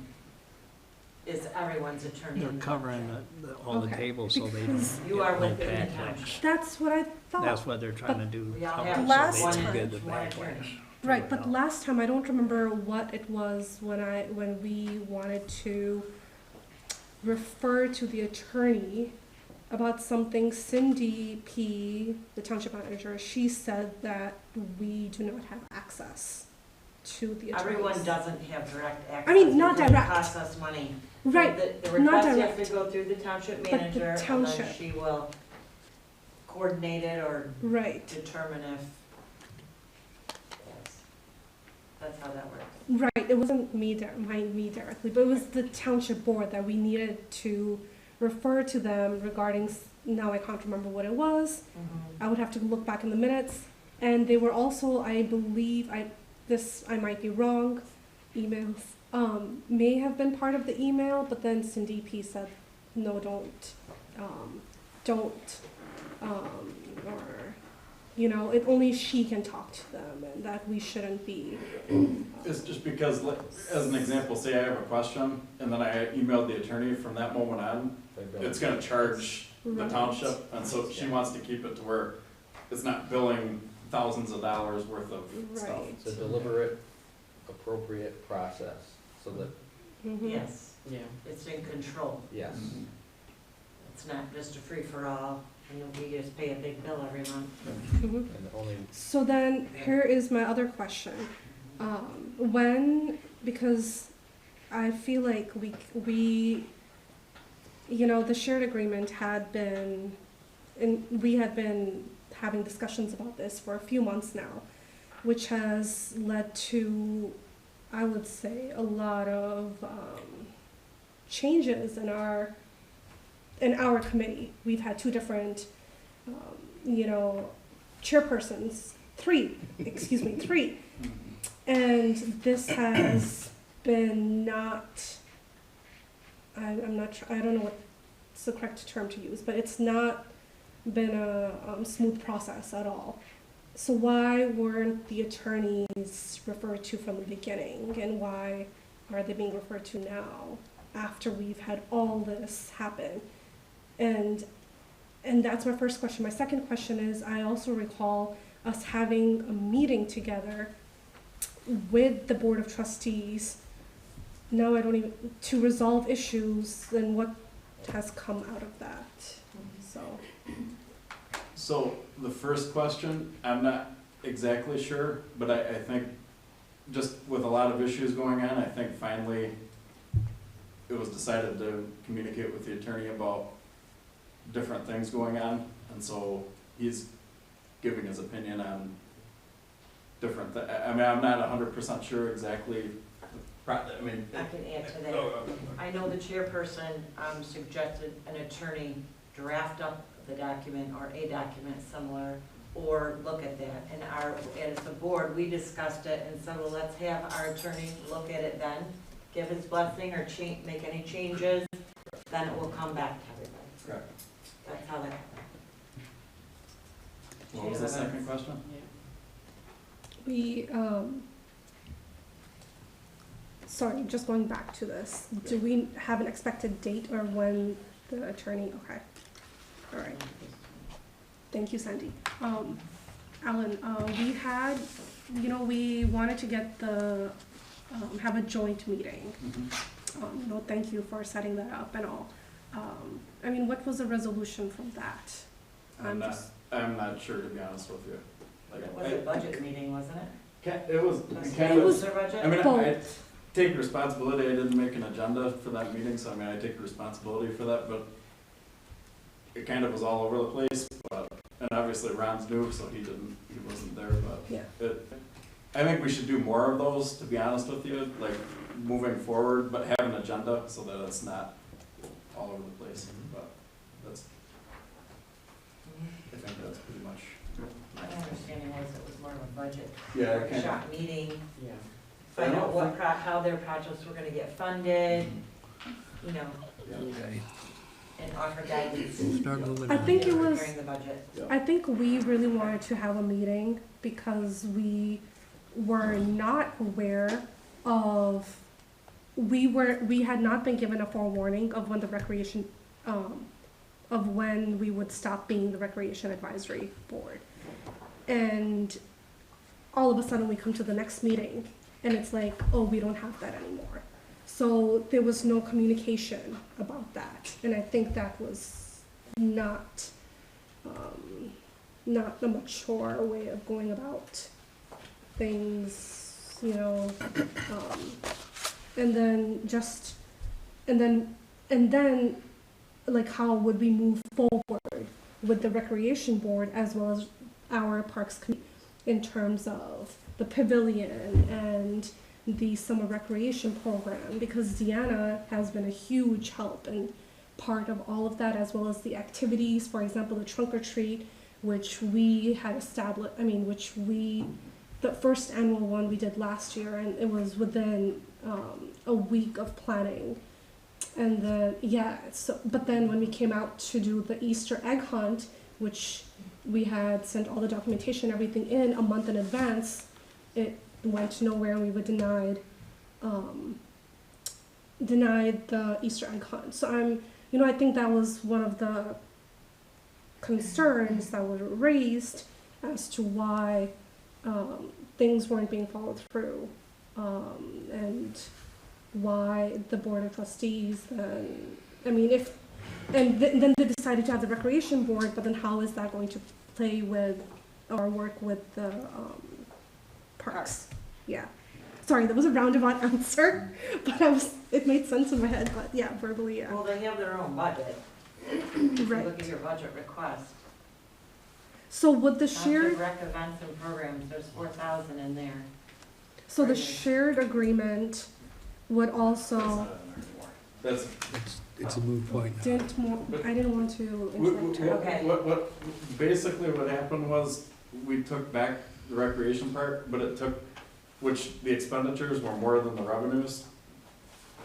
is everyone's attorney. They're in the covering township. all the Okay, tables so they don't because- get You are no within the backlash. township. That's what I thought. That's what they're trying to do. We all cover have so Last they don't time- get the one attorney. backlash. Right, but last time I don't remember what it was when we wanted to refer to the attorney about something. Cindy P, the township manager, she said that we do not have access to the attorney. Everyone doesn't have direct access. I mean, not because it direct. costs us money. Right, The not request has direct. to go through the township But the manager, and then township. she will coordinate it or right, determine if. Yes. That's how that works. right. It wasn't me directly, but it was the township board that we needed to refer to them regarding, now I can't remember what it was. I would have to look back in the minutes. And they were also, I believe, I might be wrong, emails, may have been part of the email, but then Cindy P said, no, or, only she can talk to them and that we shouldn't be. It's just because, like, as an example, say I have a question, and then I emailed the attorney from that moment on, it's gonna charge the Right. township, and so she wants to keep it to where it's not billing thousands of dollars worth of stuff. Right. It's a deliberate, appropriate process, so that, Mhm. Yes, Yeah. it's in control. yes. It's not just a free-for-all, and we just pay a big bill every month. Mhm. And only, So then, here is my other question. Because I feel like we, the shared agreement had been, and we had been having discussions about this for a few months now, which has led to, I would say, a lot of changes in our committee. We've had two different, chairpersons, three. And this has been not, I'm not sure, I don't know what's the correct term to use, but it's not been a smooth process at all. So why weren't the attorneys referred to from the beginning, and why are they being referred to now after we've had all this happen? And that's my first question. My second question is, I also recall us having a meeting together with the Board of Trustees, to resolve issues, and what has come out of that. So the first question, I'm not exactly sure, but I think just with a lot of issues going on, I think finally it was decided to communicate with the attorney about different things going on, and so he's giving his opinion on different I'm not 100% sure exactly. I can add to that. I know the chairperson suggested an attorney draft up the document or a document similar, or look at that. And as the board, we discussed it and said, well, let's have our attorney look at it then, give his blessing or make any changes, then it will come back to everybody. Correct. That's how that happened. What was the second question? We, sorry, just going back to this, do we have an expected date or when the attorney, okay, all right. Thank you, Sandy. Alan, we had, we wanted to get have a joint meeting. Mm-hmm. Thank you for setting that up and all. What was the resolution from that? I'm not sure, to be honest with you. It was a budget meeting, wasn't it? It was It was their budget? I take responsibility. I didn't make an agenda for that meeting, so I take responsibility for that, but it kind of was all over the place, and obviously Ron's new, so he wasn't there, but Yeah. I think we should do more of those, to be honest with you, like moving forward, but have an agenda so that it's not all over the place, but I think that's pretty much. My understanding was it was more of a budget Yeah, workshop meeting, Yeah. find out how their projects were gonna get funded, Okay. and offer guidance Start moving I on. think it was, during the budget. I think we really wanted to have a meeting because we were not aware of, we had not been given a forewarning of when the recreation, of when we would stop being the Recreation Advisory Board. And all of a sudden we come to the next meeting and it's like, oh, we don't have that anymore. So there was no communication about that. And I think that was not a mature way of going about things, and then like how would we move forward with the Recreation Board as well as our Parks Committee in terms of the pavilion and the summer recreation program, because Deanna has been a huge help and part of all of that, as well as the activities, for example, the trunk or treat, which we had established, the first annual one we did last year, and it was within a week of planning. And then, but then when we came out to do the Easter egg hunt, which we had sent all the documentation, everything in a month in advance, it went nowhere. We were denied the Easter egg hunt. So I think that was one of the concerns that were raised as to why things weren't being followed through. And why the board of trustees then, I mean, if, and then they decided to have the recreation board, but then how is that going to play with or work with the parks? Yeah. Sorry, that was a roundabout answer, but it made sense in my head, but yeah, verbally, yeah. Well, they have their own budget. If you Right. look at your budget request. So would the Township shared, rec events and programs, there's 4,000 in there. so the Right. shared agreement would also, That's, It's a moot point now. I didn't want to interrupt her. Okay. what, basically what happened was, we took back the recreation part, but it took, which the expenditures were more than the revenues.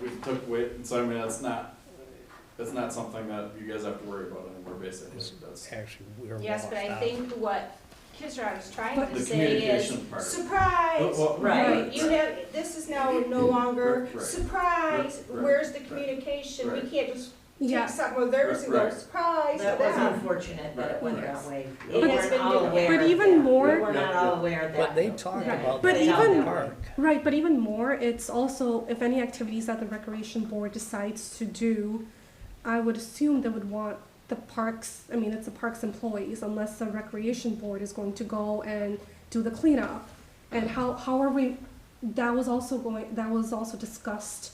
We took away, so I mean, it's not something that you guys have to worry about anymore, basically, that's. Actually, we're Yes, but I think what Kisra is trying But- to The say is, communication part. surprise! Well, Right. You have, this is now no longer, Right. surprise, Right. where's the communication? We Right. can't just Yeah, take something of theirs and go, Right. surprise, That was them. unfortunate that it went that way. We But- weren't all aware but of even that. more- We were not all aware of that. But they talked Yeah. about But that even- in the park. right, but even more, it's also, if any activities that the recreation board decides to do, I would assume they would want the parks, I mean, it's the parks employees, unless the recreation board is going to go and do the cleanup. And how are we, that was also discussed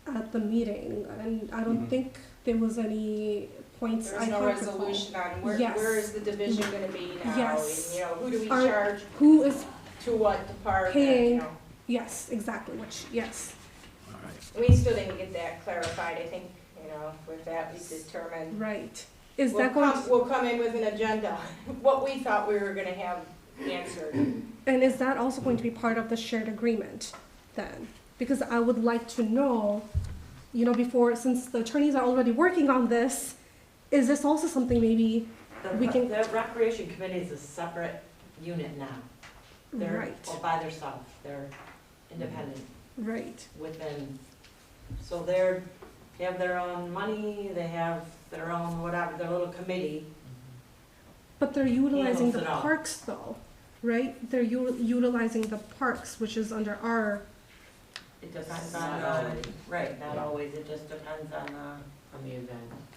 at the meeting, and I don't Mhm. think there was any points There's I no can't recall. resolution on Yes. where is the division gonna be now? Yes. And, you know, who do we Are- charge Who is, to what department, Paying- you know? yes, exactly, yes, All right. We still didn't get that clarified, I think, you know, with that, we determined. right. Is We'll that going come, to? we'll come in with an agenda, what we thought we were gonna have answered. And is that also going to be part of the shared agreement then? Because I would like to know, you know, before, since the attorneys are already working on this, is this also something maybe, we can- The recreation committee is a separate unit now. They're right, all by themselves, they're independent right, within, so they have their own money, they have their own whatever, their little committee. but they're utilizing Handles the it all. parks though, right? They're utilizing the parks, which is under our, It depends on, Not always. right, not always, it just depends on the event.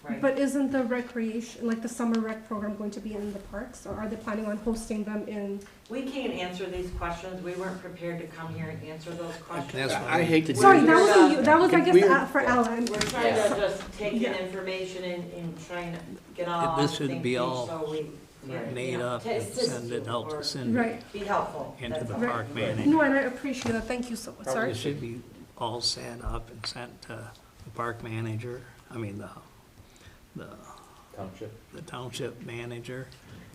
right. but isn't the recreation, like the summer rec program going to be in the parks? Or are they planning on hosting them in? We can't answer these questions, we weren't prepared to come here and answer those questions. That's what I hate to. Sorry, do that this. was that was I guess Weird. for Ellen. We're trying to just take in Yeah. information and trying to get all on the This should same be page all so we, you Made know, up to and assist send you it out or to Cindy Right. be helpful. and to That's the all. park Right. manager. No, and I appreciate that. Thank you so much. Sorry. It should be all set up and sent to the park manager, I mean, the Township. the township manager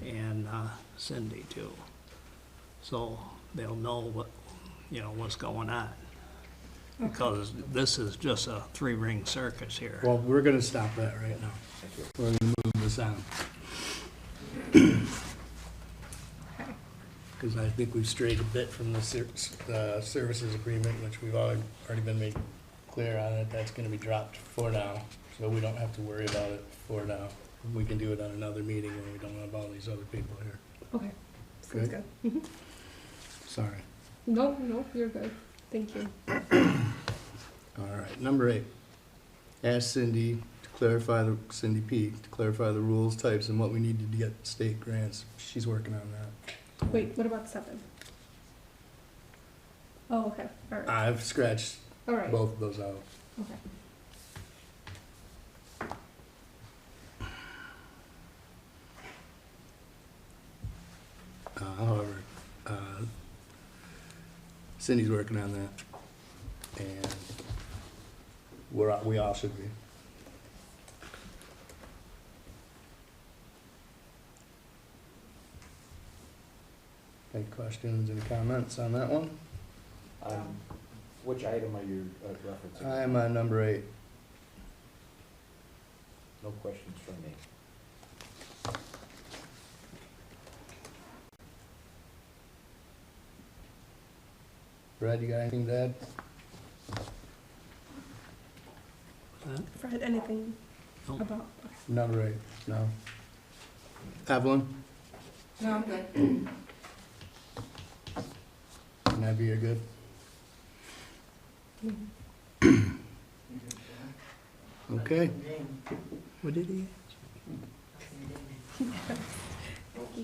and Cindy too. So they'll know what, you know, what's going on. Because this is just a three-ring circus here. Well, we're gonna stop that right now. We're gonna move this on. Because I think we've strayed a bit from the services agreement, which we've already been made clear on it. That's gonna be dropped for now, so we don't have to worry about it for now. We can do it on another meeting when we don't have all these other people here. Okay. Sounds Good. good. Mhm. Sorry. No, you're good. Thank you. All right, number 8. Ask Cindy to clarify Cindy P, to clarify the rules, types, and what we need to get state grants. She's working on that. Wait, what about 7? Oh, okay. All right. I've scratched All right. both of those out. Okay. However, Cindy's working on that, and we all should be. Any questions, any comments on that one? Which item are you referencing? I'm on number 8. No questions from me. Brad, you got anything to add? Fred, anything Nope. about? Number 8, no. Evelyn, No, I'm good. Navi, you're good? Mhm. Okay, What did he?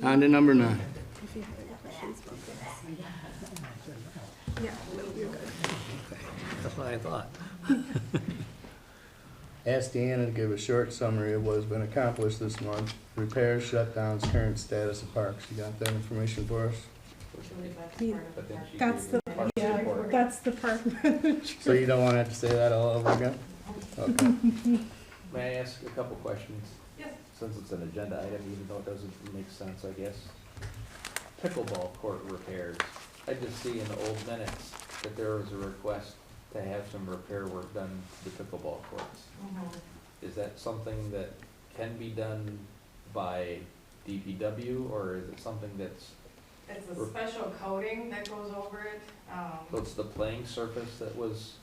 on to number 9. If you have any questions about this. Yeah, no, you're good. That's what I thought. Ask Deanna to give a short summary of what has been accomplished this month. Repairs, shutdowns, current status of parks. You got that information for us? Yeah. But then she That's gave the, you parts yeah, report. that's the park manager. So you don't want to have to say that all over again? Okay. May I ask a couple questions? Yes. Since it's an agenda item, even though it doesn't make sense, I guess. Pickleball court repairs. I just see in the old minutes that there was a request to have some repair work done to the pickleball courts. Is that something that can be done by DPW, or is it something that's, It's a special coating that goes over it. so it's the playing surface that was,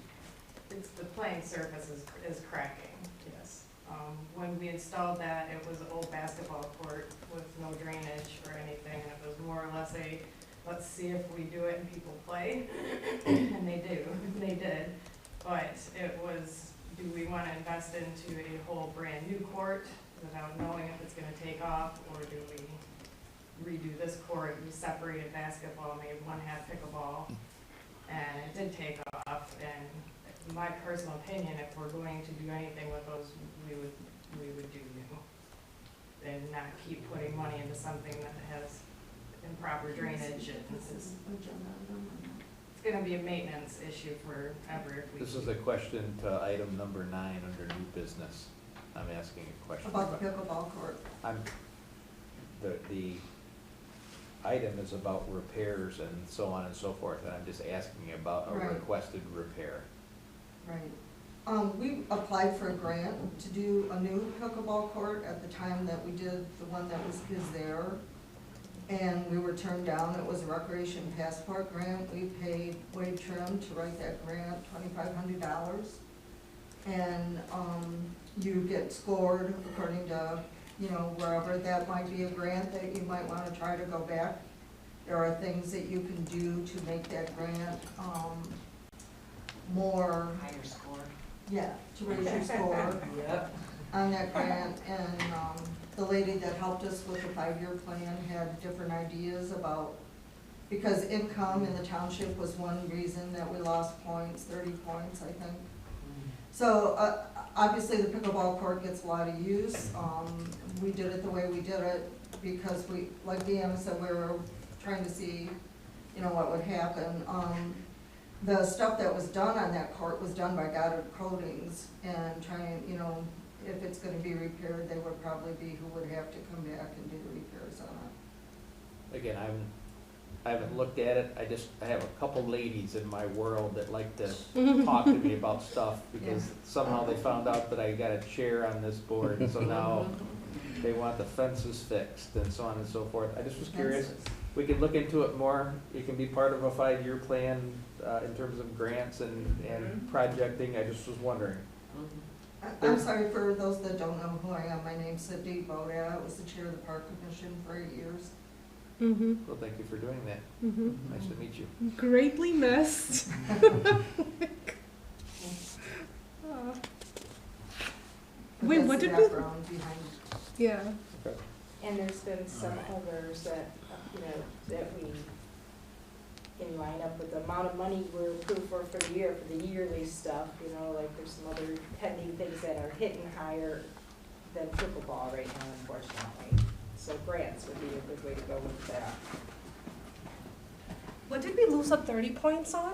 It's the playing surface is cracking, yes. When we installed that, it was an old basketball court with no drainage or anything, and it was more or less a, let's see if we do it and people play, and they did. But it was, do we wanna invest into a whole brand new court without knowing if it's gonna take off, or do we redo this court? We separated basketball, made one half pickleball, and it did take off, and my personal opinion, if we're going to do anything with those, we would do new. And not keep putting money into something that has improper drainage, and it's gonna be a maintenance issue forever if we. this is a question to item number 9 under new business. I'm asking a question. About the pickleball court. The item is about repairs and so on and so forth, and I'm just asking about a Right. requested repair. Right. We applied for a grant to do a new pickleball court at the time that we did the one that is there. And we were turned down. It was a recreation passport grant. We paid Wade Trim to write that grant, $2,500. And, you get scored according to, you know, wherever that might be a grant that you might wanna try to go back. There are things that you can do to make that grant, more, Higher score. yeah, to raise your score Yep. on that grant. And, the lady that helped us with the 5-year plan had different ideas about, because income in the township was one reason that we lost points, 30 points, I think. So, obviously, the pickleball court gets a lot of use. We did it the way we did it because we, like Deanna said, we were trying to see, you know, what would happen. The stuff that was done on that court was done by Goddard Coatings, and trying, you know, if it's gonna be repaired, they would probably be who would have to come back and do the repairs on it. Again, I haven't looked at it, I have a couple ladies in my world that like to talk to me about stuff, because somehow they found out that I got a chair on this board, and so now they want the fences fixed and so on and so forth. I just was curious, we could look into it more, it can be part of a 5-year plan, in terms of grants and projecting, I just was wondering. I'm sorry for those that don't know who I am. My name's Cindy Boda. I was the chair of the Park Commission for 8 years. Mm-hmm, Well, thank you for doing that, mm-hmm. nice to meet you. Greatly missed. But Wait, that's what the did we, background behind yeah, And there's been some others that, you know, that we can line up with the amount of money we're approved for the year, for the yearly stuff, you know, like there's some other pending things that are hitting higher than pickleball right now, unfortunately. So grants would be a good way to go with that. what did we lose the 30 points on?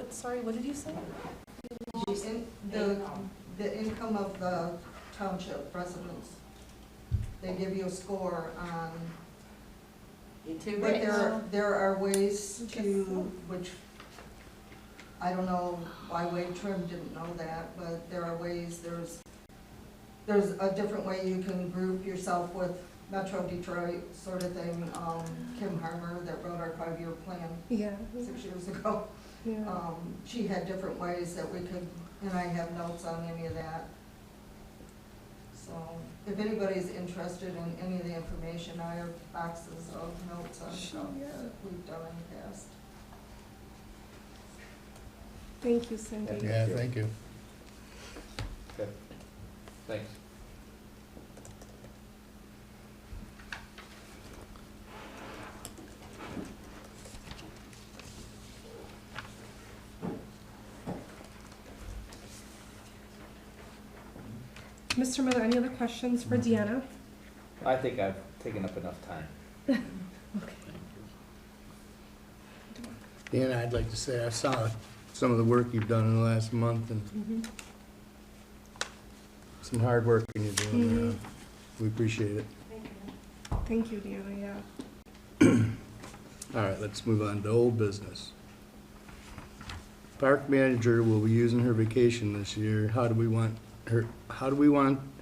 Sorry, what did you say? the income of the township residents. They give you a score on, You two but bits. there are ways to, which, I don't know why Wade Trim didn't know that, but there are ways, there's a different way you can group yourself with Metro Detroit sort of thing. Kim Harmer that wrote our 5-year plan Yeah, 6 years ago. yeah. She had different ways that we could, and I have notes on any of that. So if anybody's interested in any of the information, I have boxes of notes on stuff that we've done in the past. Thank you, Cindy. Yeah, thank you. Okay, thanks. Mr. Miller, any other questions for Deanna? I think I've taken up enough time. Dan, I'd like to say I saw some of the work you've done in the last month and Mhm. some hard work you're doing there. We appreciate it. Thank you, Deanna, yeah. All right, let's move on to old business. Park manager will be using her vacation this year. How do we want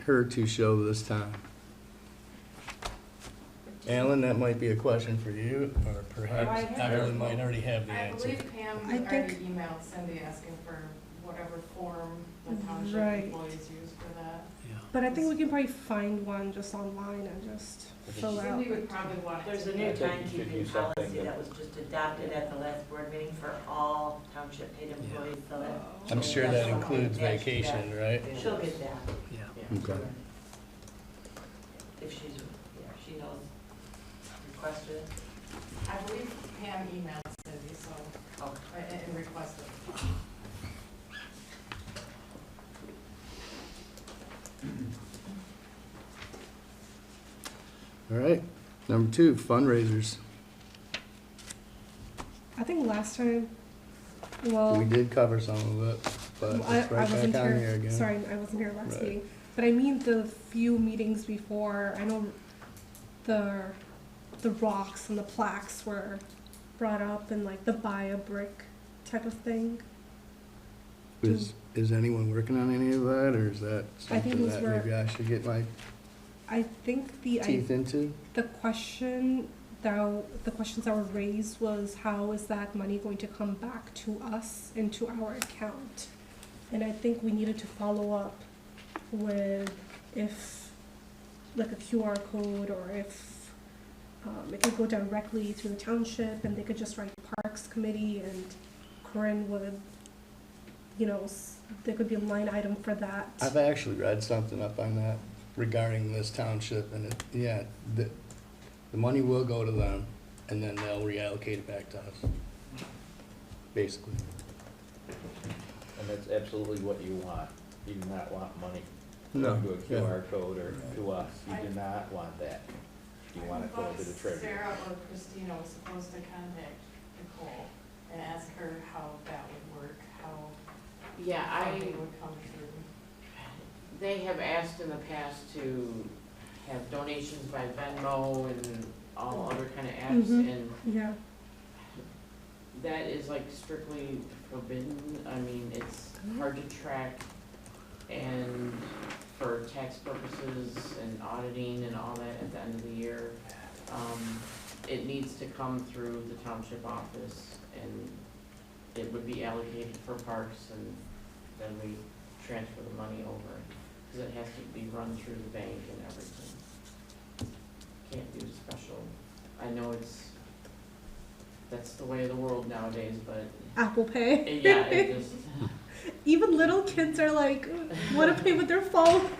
her to show this time? Alan, that might be a question for you, or perhaps Evelyn might already have the I answer. believe Pam I already think- emailed Cindy asking for whatever form the township Right. employees use for that. But I think we can probably find one just online and just fill out. Cindy would probably want There's a to. new I think you should timekeeping use something policy that- that was just adopted at the last board meeting for all township paid employees, so that. I'm sure that includes Yeah, vacation, right? She'll get that. Yeah. Okay. If she's, yeah, she knows, requested it. I believe Pam emailed Cindy, so, Oh, and requested. All right, number 2, fundraisers. I think last time, well. We did cover some of it, but I it's right wasn't back on here here, again. sorry, I wasn't here last Right. meeting, but I mean the few meetings before, I know the rocks and the plaques were brought up and like the buy a brick type of thing. Is anyone working on any of that, or is that I think something those that were- maybe I should get my I think teeth into? the questions that were raised was how is that money going to come back to us into our account? And I think we needed to follow up with if, like a QR code, or if it could go directly to the township and they could just write Parks Committee and Corinne would, there could be a line item for that. I've actually read something up on that regarding this township, and the money will go to them, and then they'll reallocate it back to us, basically. And that's absolutely what you want. You do not want money No, going to a yeah. QR code or to us. You do not want that. You want it going to the treasurer. Sarah or Christina was supposed to contact Nicole and ask her how that would work, how Yeah, funding would come through. they have asked in the past to have donations by Venmo and all other kind of apps, Mhm. and Yeah, that is like strictly forbidden. I mean, it's hard to track, and for tax purposes and auditing and all that at the end of the year, it needs to come through the township office, and it would be allocated for parks, and then we transfer the money over, because it has to be run through the bank and everything. Can't do special, I know that's the way of the world nowadays, but, Apple Pay. yeah, it just, Even little kids are like, want to pay with their phone.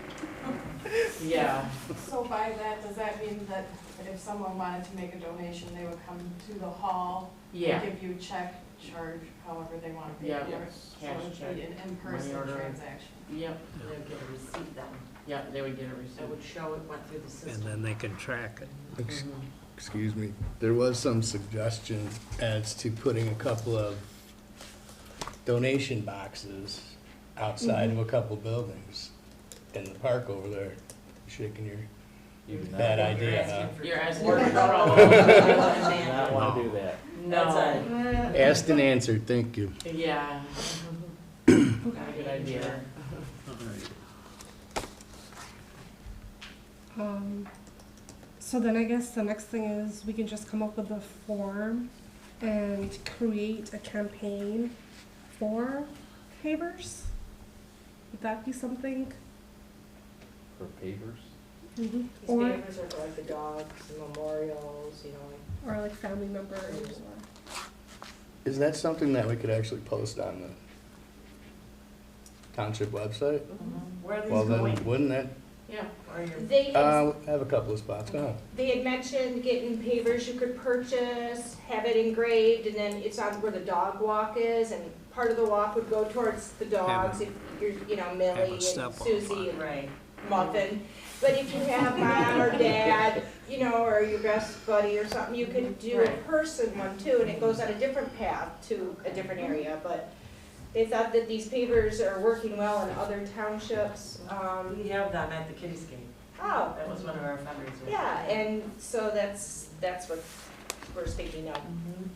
yeah. So by that, does that mean that if someone wanted to make a donation, they would come to the hall? Yeah. Give you a check, charge however they want to pay Yeah, for it? cash So it'd check, be an in-person money order. transaction? Yep, they would get a receipt then, yeah, they would get a that receipt. would show it went through the And system. then they can track it. Ex- Mhm. Excuse me, there was some suggestion as to putting a couple of donation boxes outside of a couple buildings in the park over there. Shaking your You do not bad want- idea, huh? You're asking Or for the trouble. You do not want to do that. That's No, Asked and answered, thank you. yeah. Not a good idea. All right. So then I guess the next thing is we can just come up with a form and create a campaign for pavers. Would that be something? For pavers. Mm-hmm. These Or, papers are for like the dogs, the memorials, or like family members or. Is that something that we could actually post on township website? Where are these Well, then, going? wouldn't that, Yeah. Where are your? They had, I have a couple of spots, go ahead. they had mentioned getting pavers you could purchase, have it engraved, and then it's on where the dog walk is, and part of the walk would go towards the dogs, if you're, you know, Millie and step on Susie and Right. Muffin. But if you have mom or dad, you know, or your best buddy or something, you could do a Right. person one too, and it goes on a different path to a different area, but they thought that these pavers are working well in other townships, We have them at the Kitty's Game. oh, That was one of our fundraisers. yeah, and so that's what we're speaking of. Mhm.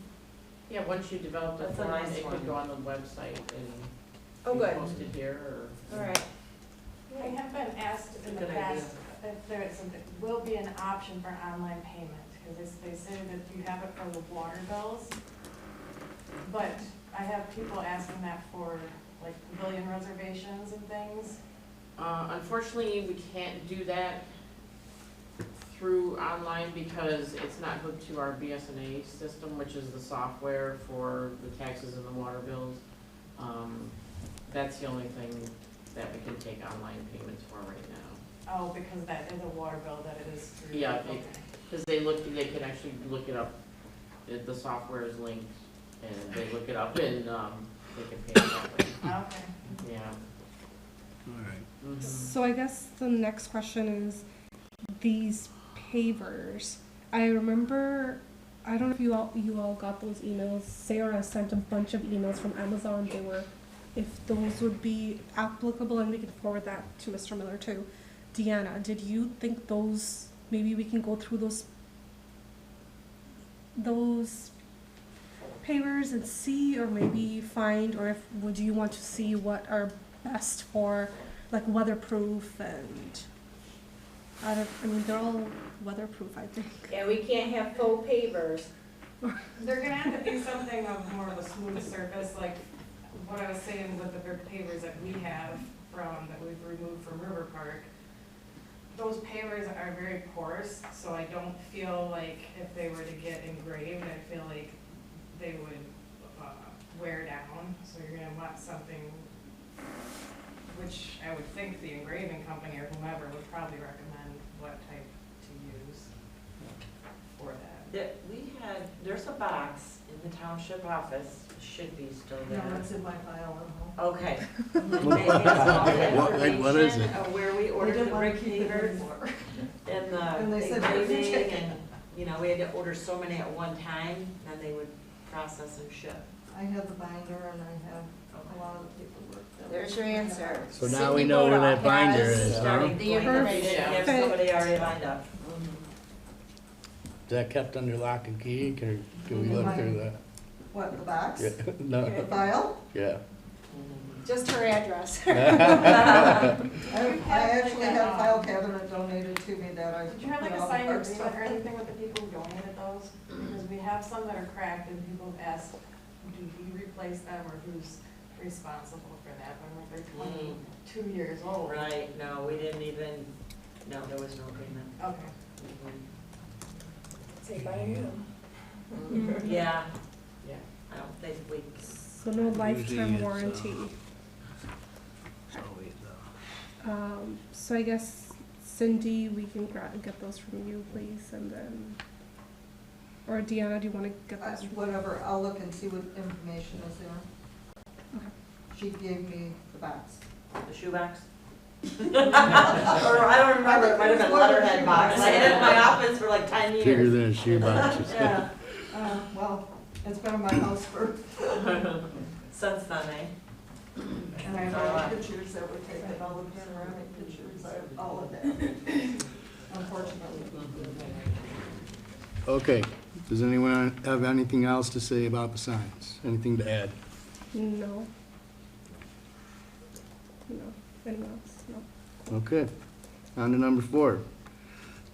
Yeah, once you develop the That's a form, nice it one. could go on the website and Oh, be good, posted here or. all right. I have been asked in the Good idea. past if there is, will be an option for online payment, because they say that you have it for the water bills. But I have people asking that for like pavilion reservations and things. Unfortunately, we can't do that through online because it's not hooked to our BSNA system, which is the software for the taxes and the water bills. That's the only thing that we can take online payments for right now. Oh, because that is a water bill that it is through. Yeah, Okay. Because they can actually look it up, the software is linked, and they look it up and, they can pay it that way, Okay. yeah. All right. Mhm. So I guess the next question is these pavers. I remember, I don't know if you all got those emails. Sarah sent a bunch of emails from Amazon. They were, if those would be applicable, and we can forward that to Mr. Miller too. Deanna, did you think those, maybe we can go through those pavers and see, or maybe find, or if, would you want to see what are best for, like, weatherproof and, I mean, they're all weatherproof, I think. Yeah, we can't have faux pavers. They're gonna have to be something of more of a smooth surface, like what I was saying with the brick pavers that we have that we've removed from River Park. Those pavers are very porous, so I don't feel like if they were to get engraved, I feel like they would wear down. So you're gonna want something, which I would think the engraving company or whomever would probably recommend what type to use for that. There's a box in the township office, should be still there. No, it's in my file at home. Okay. They have all the What is it? information of where we They ordered the didn't want to brick keep it pavers anymore. and And the they said, engraving "Take it." and, you know, we had to order so many at one time, then they would process and ship. I have the binder and I have a lot of the paperwork. that There's was- your answer. So now we know where that binder is, huh? Starting The point, they didn't have information. somebody already lined up. Is that kept under lock and key? Can we look through that? What, the box? Yeah, no, The file? yeah. Just her address. I actually had a file cabinet donated to me that I. Did you have like put a all the signed parts agreement or in. anything with the people who donated those? Because we have some that are cracked and people have asked, do we replace them or who's responsible for that when they're 22 years old? Right, no, we didn't even, no, there was no agreement. Okay. Say buy a new. Yeah, Yeah. I don't think we, So no Usually lifetime it's, warranty. So it's, So I guess Cindy, we can get those from you, please, and then, or Deanna, do you want to get those? Whatever, I'll look and see what information is there. Okay. She gave me the box. the shoebox? Or I don't remember, it might have been letterhead box. I had it in my office for like 10 Bigger years. than a shoebox. Yeah, Well, it's been in my house for, since then, eh? and I have all the pictures that were taken, all the panoramic pictures, I have all of that. Unfortunately. Okay, does anyone have anything else to say about the signs? Anything to add? No. No. Anyone else? No. Okay, on to number 4.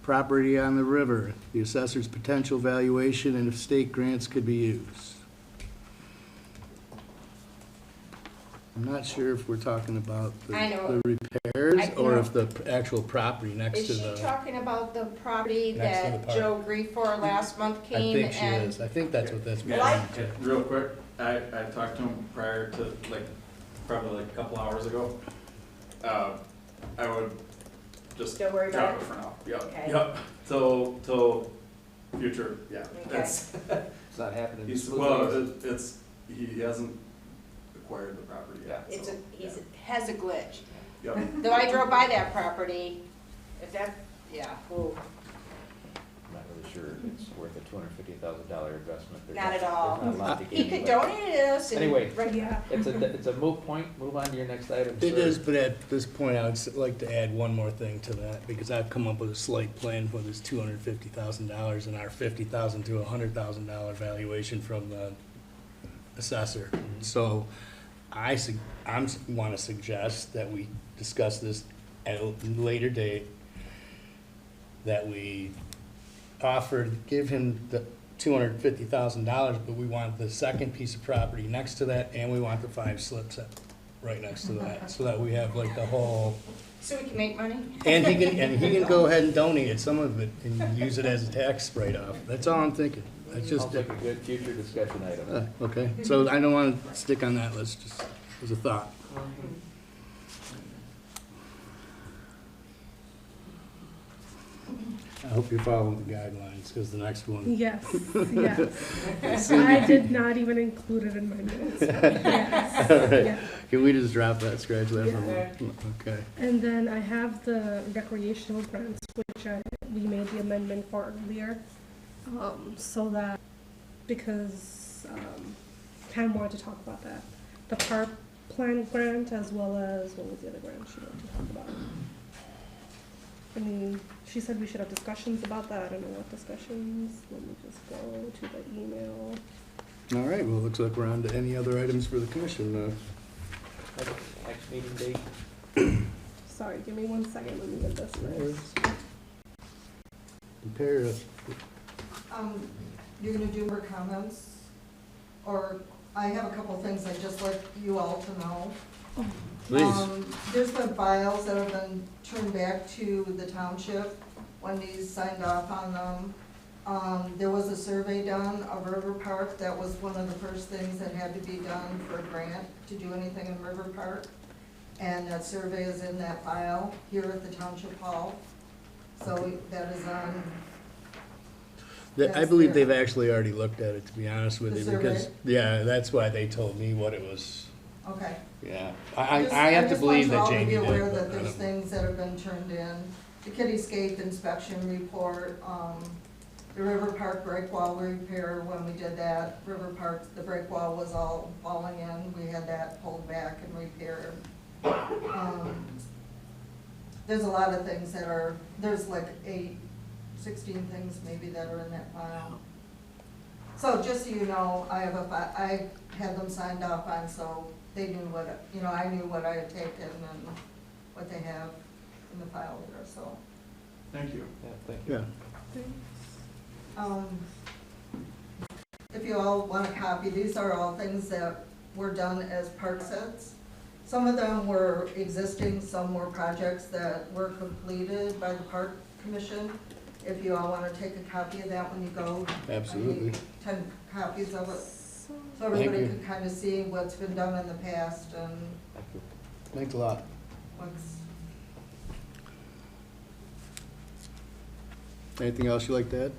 Property on the river, the assessor's potential valuation and if state grants could be used. I'm not sure if we're talking about I know. the repairs I or know. if the actual property next Is to she the. talking about the property Next to the that park. Joe agreed for last month I came think she and? is, I think that's what that's. Well, I- Real quick, I talked to him prior to, like, probably like a couple hours ago. I would just Don't worry drop about it for now. Yep, Okay. yep. Till future, yeah. Okay. That's, It's not happening. he's, smoothly. well, it's, he hasn't acquired the property yet. It's so, has a glitch. Yep. Though I drove by that property, if that, yeah, ooh, I'm not really sure it's worth a $250,000 investment. There's not at all. There's not a lot to He gain. could but donate it to us and. Anyway. Yeah. It's a moot point. Move on to your next item, sir. It is, but at this point, I would like to add one more thing to that, because I've come up with a slight plan for this $250,000 and our $50,000 to $100,000 valuation from the assessor. So I want to suggest that we discuss this at a later date, that we give him the $250,000, but we want the second piece of property next to that, and we want the 5 slips right next to that, so that we have like the whole, So we can make money? and he can go ahead and donate some of it and use it as a tax write-off. That's all I'm thinking. That's just, Sounds like a good future discussion item. okay, so I don't want to stick on that list, just as a thought. I hope you're following the guidelines, because the next one, Yes, yes. I did not even include it in my notes. Yes, all right, yeah. can we just drop that, scratch that from, okay. And then I have the recreational grants, which we made the amendment for earlier. So that, because Pam wanted to talk about that. The park plan grant, as well as, what was the other grant she wanted to talk about? I mean, she said we should have discussions about that. I don't know what discussions. Let me just go to the email. All right, well, looks like we're on to any other items for the commission. Next meeting date? Sorry, give me 1 second. Let me get this first. Compare, You're gonna do more comments? Or I have a couple things I'd just like you all to know. please. There's been files that have been turned back to the township. Wendy's signed off on them. There was a survey done of River Park. That was one of the first things that had to be done for a grant to do anything in River Park. And that survey is in that file here at the township hall. So that is on. I believe they've actually already looked at it, to be honest with The you, because, survey? yeah, that's why they told me what it was. Okay. Yeah, I have to believe that Jamie did. I just want you all to be aware but that I there's don't- things that have been turned in. The Kittyscape inspection report, the River Park break wall repair, when we did that, River Park, the break wall was all falling in. We had that pulled back and repaired. There's a lot of things that are, there's like 16 things maybe that are in that file. So just so you know, I had them signed off on, so they knew what, I knew what I had taken and what they have in the file there, so. Thank you. Yeah, thank you. Yeah, If you all want a copy, these are all things that were done as park sets. Some of them were existing, some were projects that were completed by the Park Commission. If you all want to take a copy of that when you go. absolutely. I need 10 copies of it, so Thank everybody you. can kind of see what's been done in the past and Thank you. Thanks a lot. what's. Anything else you'd like to add?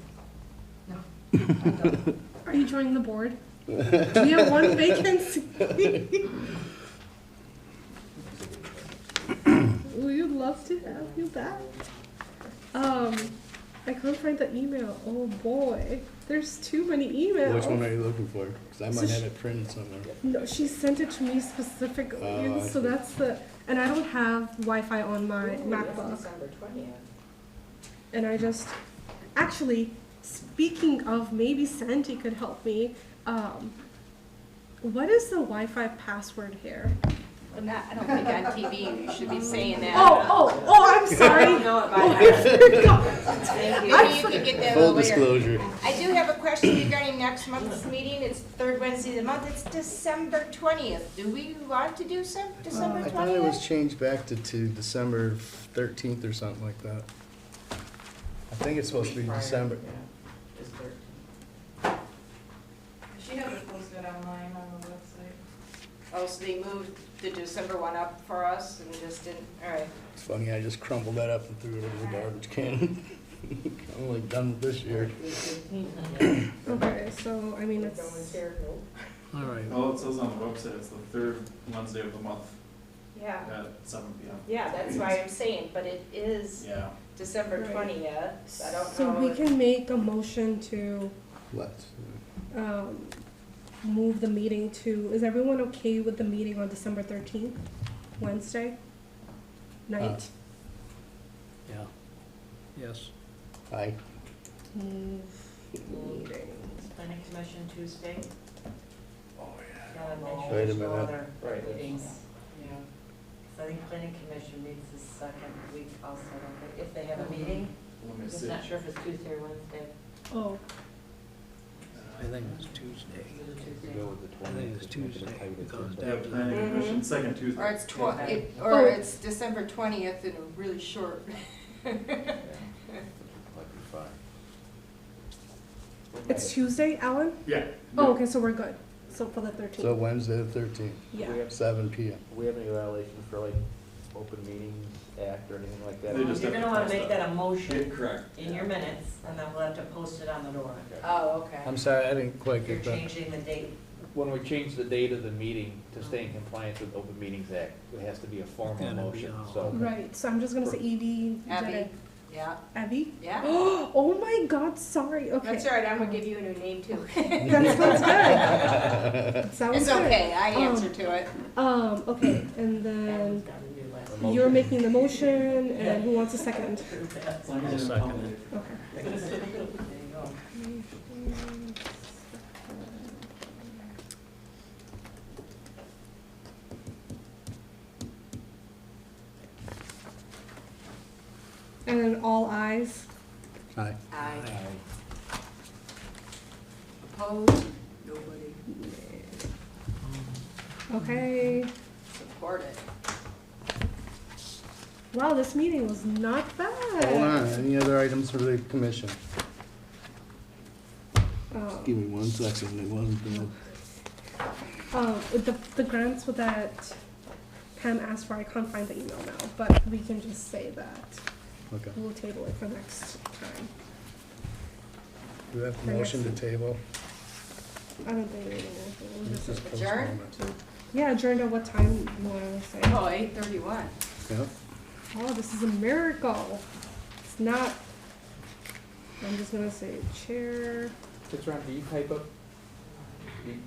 No, I'm done. Are you joining the board? We have 1 vacancy. We would love to have you back. I can't find the email. Oh boy, there's too many emails. Which one are you looking for? Because I might So have it printed somewhere. No, she sent it to me specifically, Oh, I so see. that's the. And I don't have Wi-Fi on my Ooh, MacBook. that's December 20th. And I just, actually, speaking of, maybe Sandy could help me. What is the Wi-Fi password here? Well, I don't think on TV you should be saying that. I'm sorry. I don't know it by Oh, heart. I forgot. Maybe you could get that a Full little later. disclosure. I do have a question regarding next month's meeting. It's third Wednesday of the month. It's December 20th. Do we want to do December 20th? I thought it was changed back to December 13th or something like that. I think it's supposed to be Prior, December. yeah, is 13. She has it posted online on the website. Oh, Oh, so they moved the December one up for us and just didn't, all right. It's funny, I just crumbled that up and threw it in the garbage can. I'm like done with this year. Okay, so, I mean, it's, All right. Well, it says on the website, it's the third Wednesday of the month Yeah, at 7 p.m. yeah, that's why I'm saying, but it is Yeah. December Right. 20th. I don't so know. we if- can make a motion to, Let's. move the meeting to, is everyone okay with the meeting on December 13th, Wednesday night? Yeah. Yes. Aye. Move the meeting. Planning Commission Tuesday. Oh, Gotta make sure Wait a there's no minute. other Right. meetings. Yeah. So I think Planning Commission meets the second week also, don't they? If they have a meeting. Let me I'm just see. not sure if it's Tuesday or Wednesday. Oh, I think it's Tuesday. Is it a If Tuesday? we go with the I think 20th, it's just make it a Tuesday, tight because agenda. that- Yeah, planning commission, second Tuesday. Or it's Okay. or Oh. it's December 20th and a really short. Yeah. Might be fine. it's Tuesday, Alan? Yeah. Oh, okay, so we're good. So for the So 13th, Wednesday the 13th, yeah. We have, 7 p.m. do we have any violations for like open meetings act or anything like that? They just You're have gonna to wanna post make that. that a motion Correct. in your minutes, and then we'll have to post it on the door. Okay. Oh, okay. I'm sorry, I didn't quite You're get that. changing the date. When we change the date of the meeting to stay in compliance with Open Meetings Act, it has to be a formal Gotta be motion, all- so. Right, so I'm just gonna say Evie did Abby. it. Yeah, Abby? yeah. Oh my God, sorry, okay. That's all right, I'm gonna give you a new name too. That sounds good. That sounds It's good. okay, I answer to it. Okay, and Adam's then got a new last A name. you're motion. making the motion, and who wants a second? I'll second it. Okay. There you go. And then all eyes. Aye. Aye. Aye. Opposed? Nobody. Okay. Support it. Wow, this meeting was not bad. Hold on, any other items for the commission? Give Um, me 1 second, it wasn't bad. the grants that Pam asked for, I can't find the email now, but we can just say that. Okay. We'll table it for next time. Do we have a motion to table? I don't think we need anything. We'll Let's just- just Adjourn? postpone it. Yeah, adjourned at what time you wanna say? Oh, 8:31. Yep. Oh, this is a miracle. It's not, I'm just gonna say chair, It's Ron, do you type up,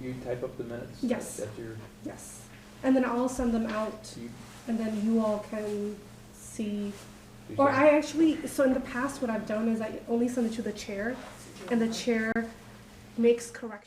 you type up the minutes? Yes. That's your, yes. And then I'll send them out, you, and then you all can see. you Or send- I actually, so in the past, what I've done is I only send it to the chair, and the chair makes corrections.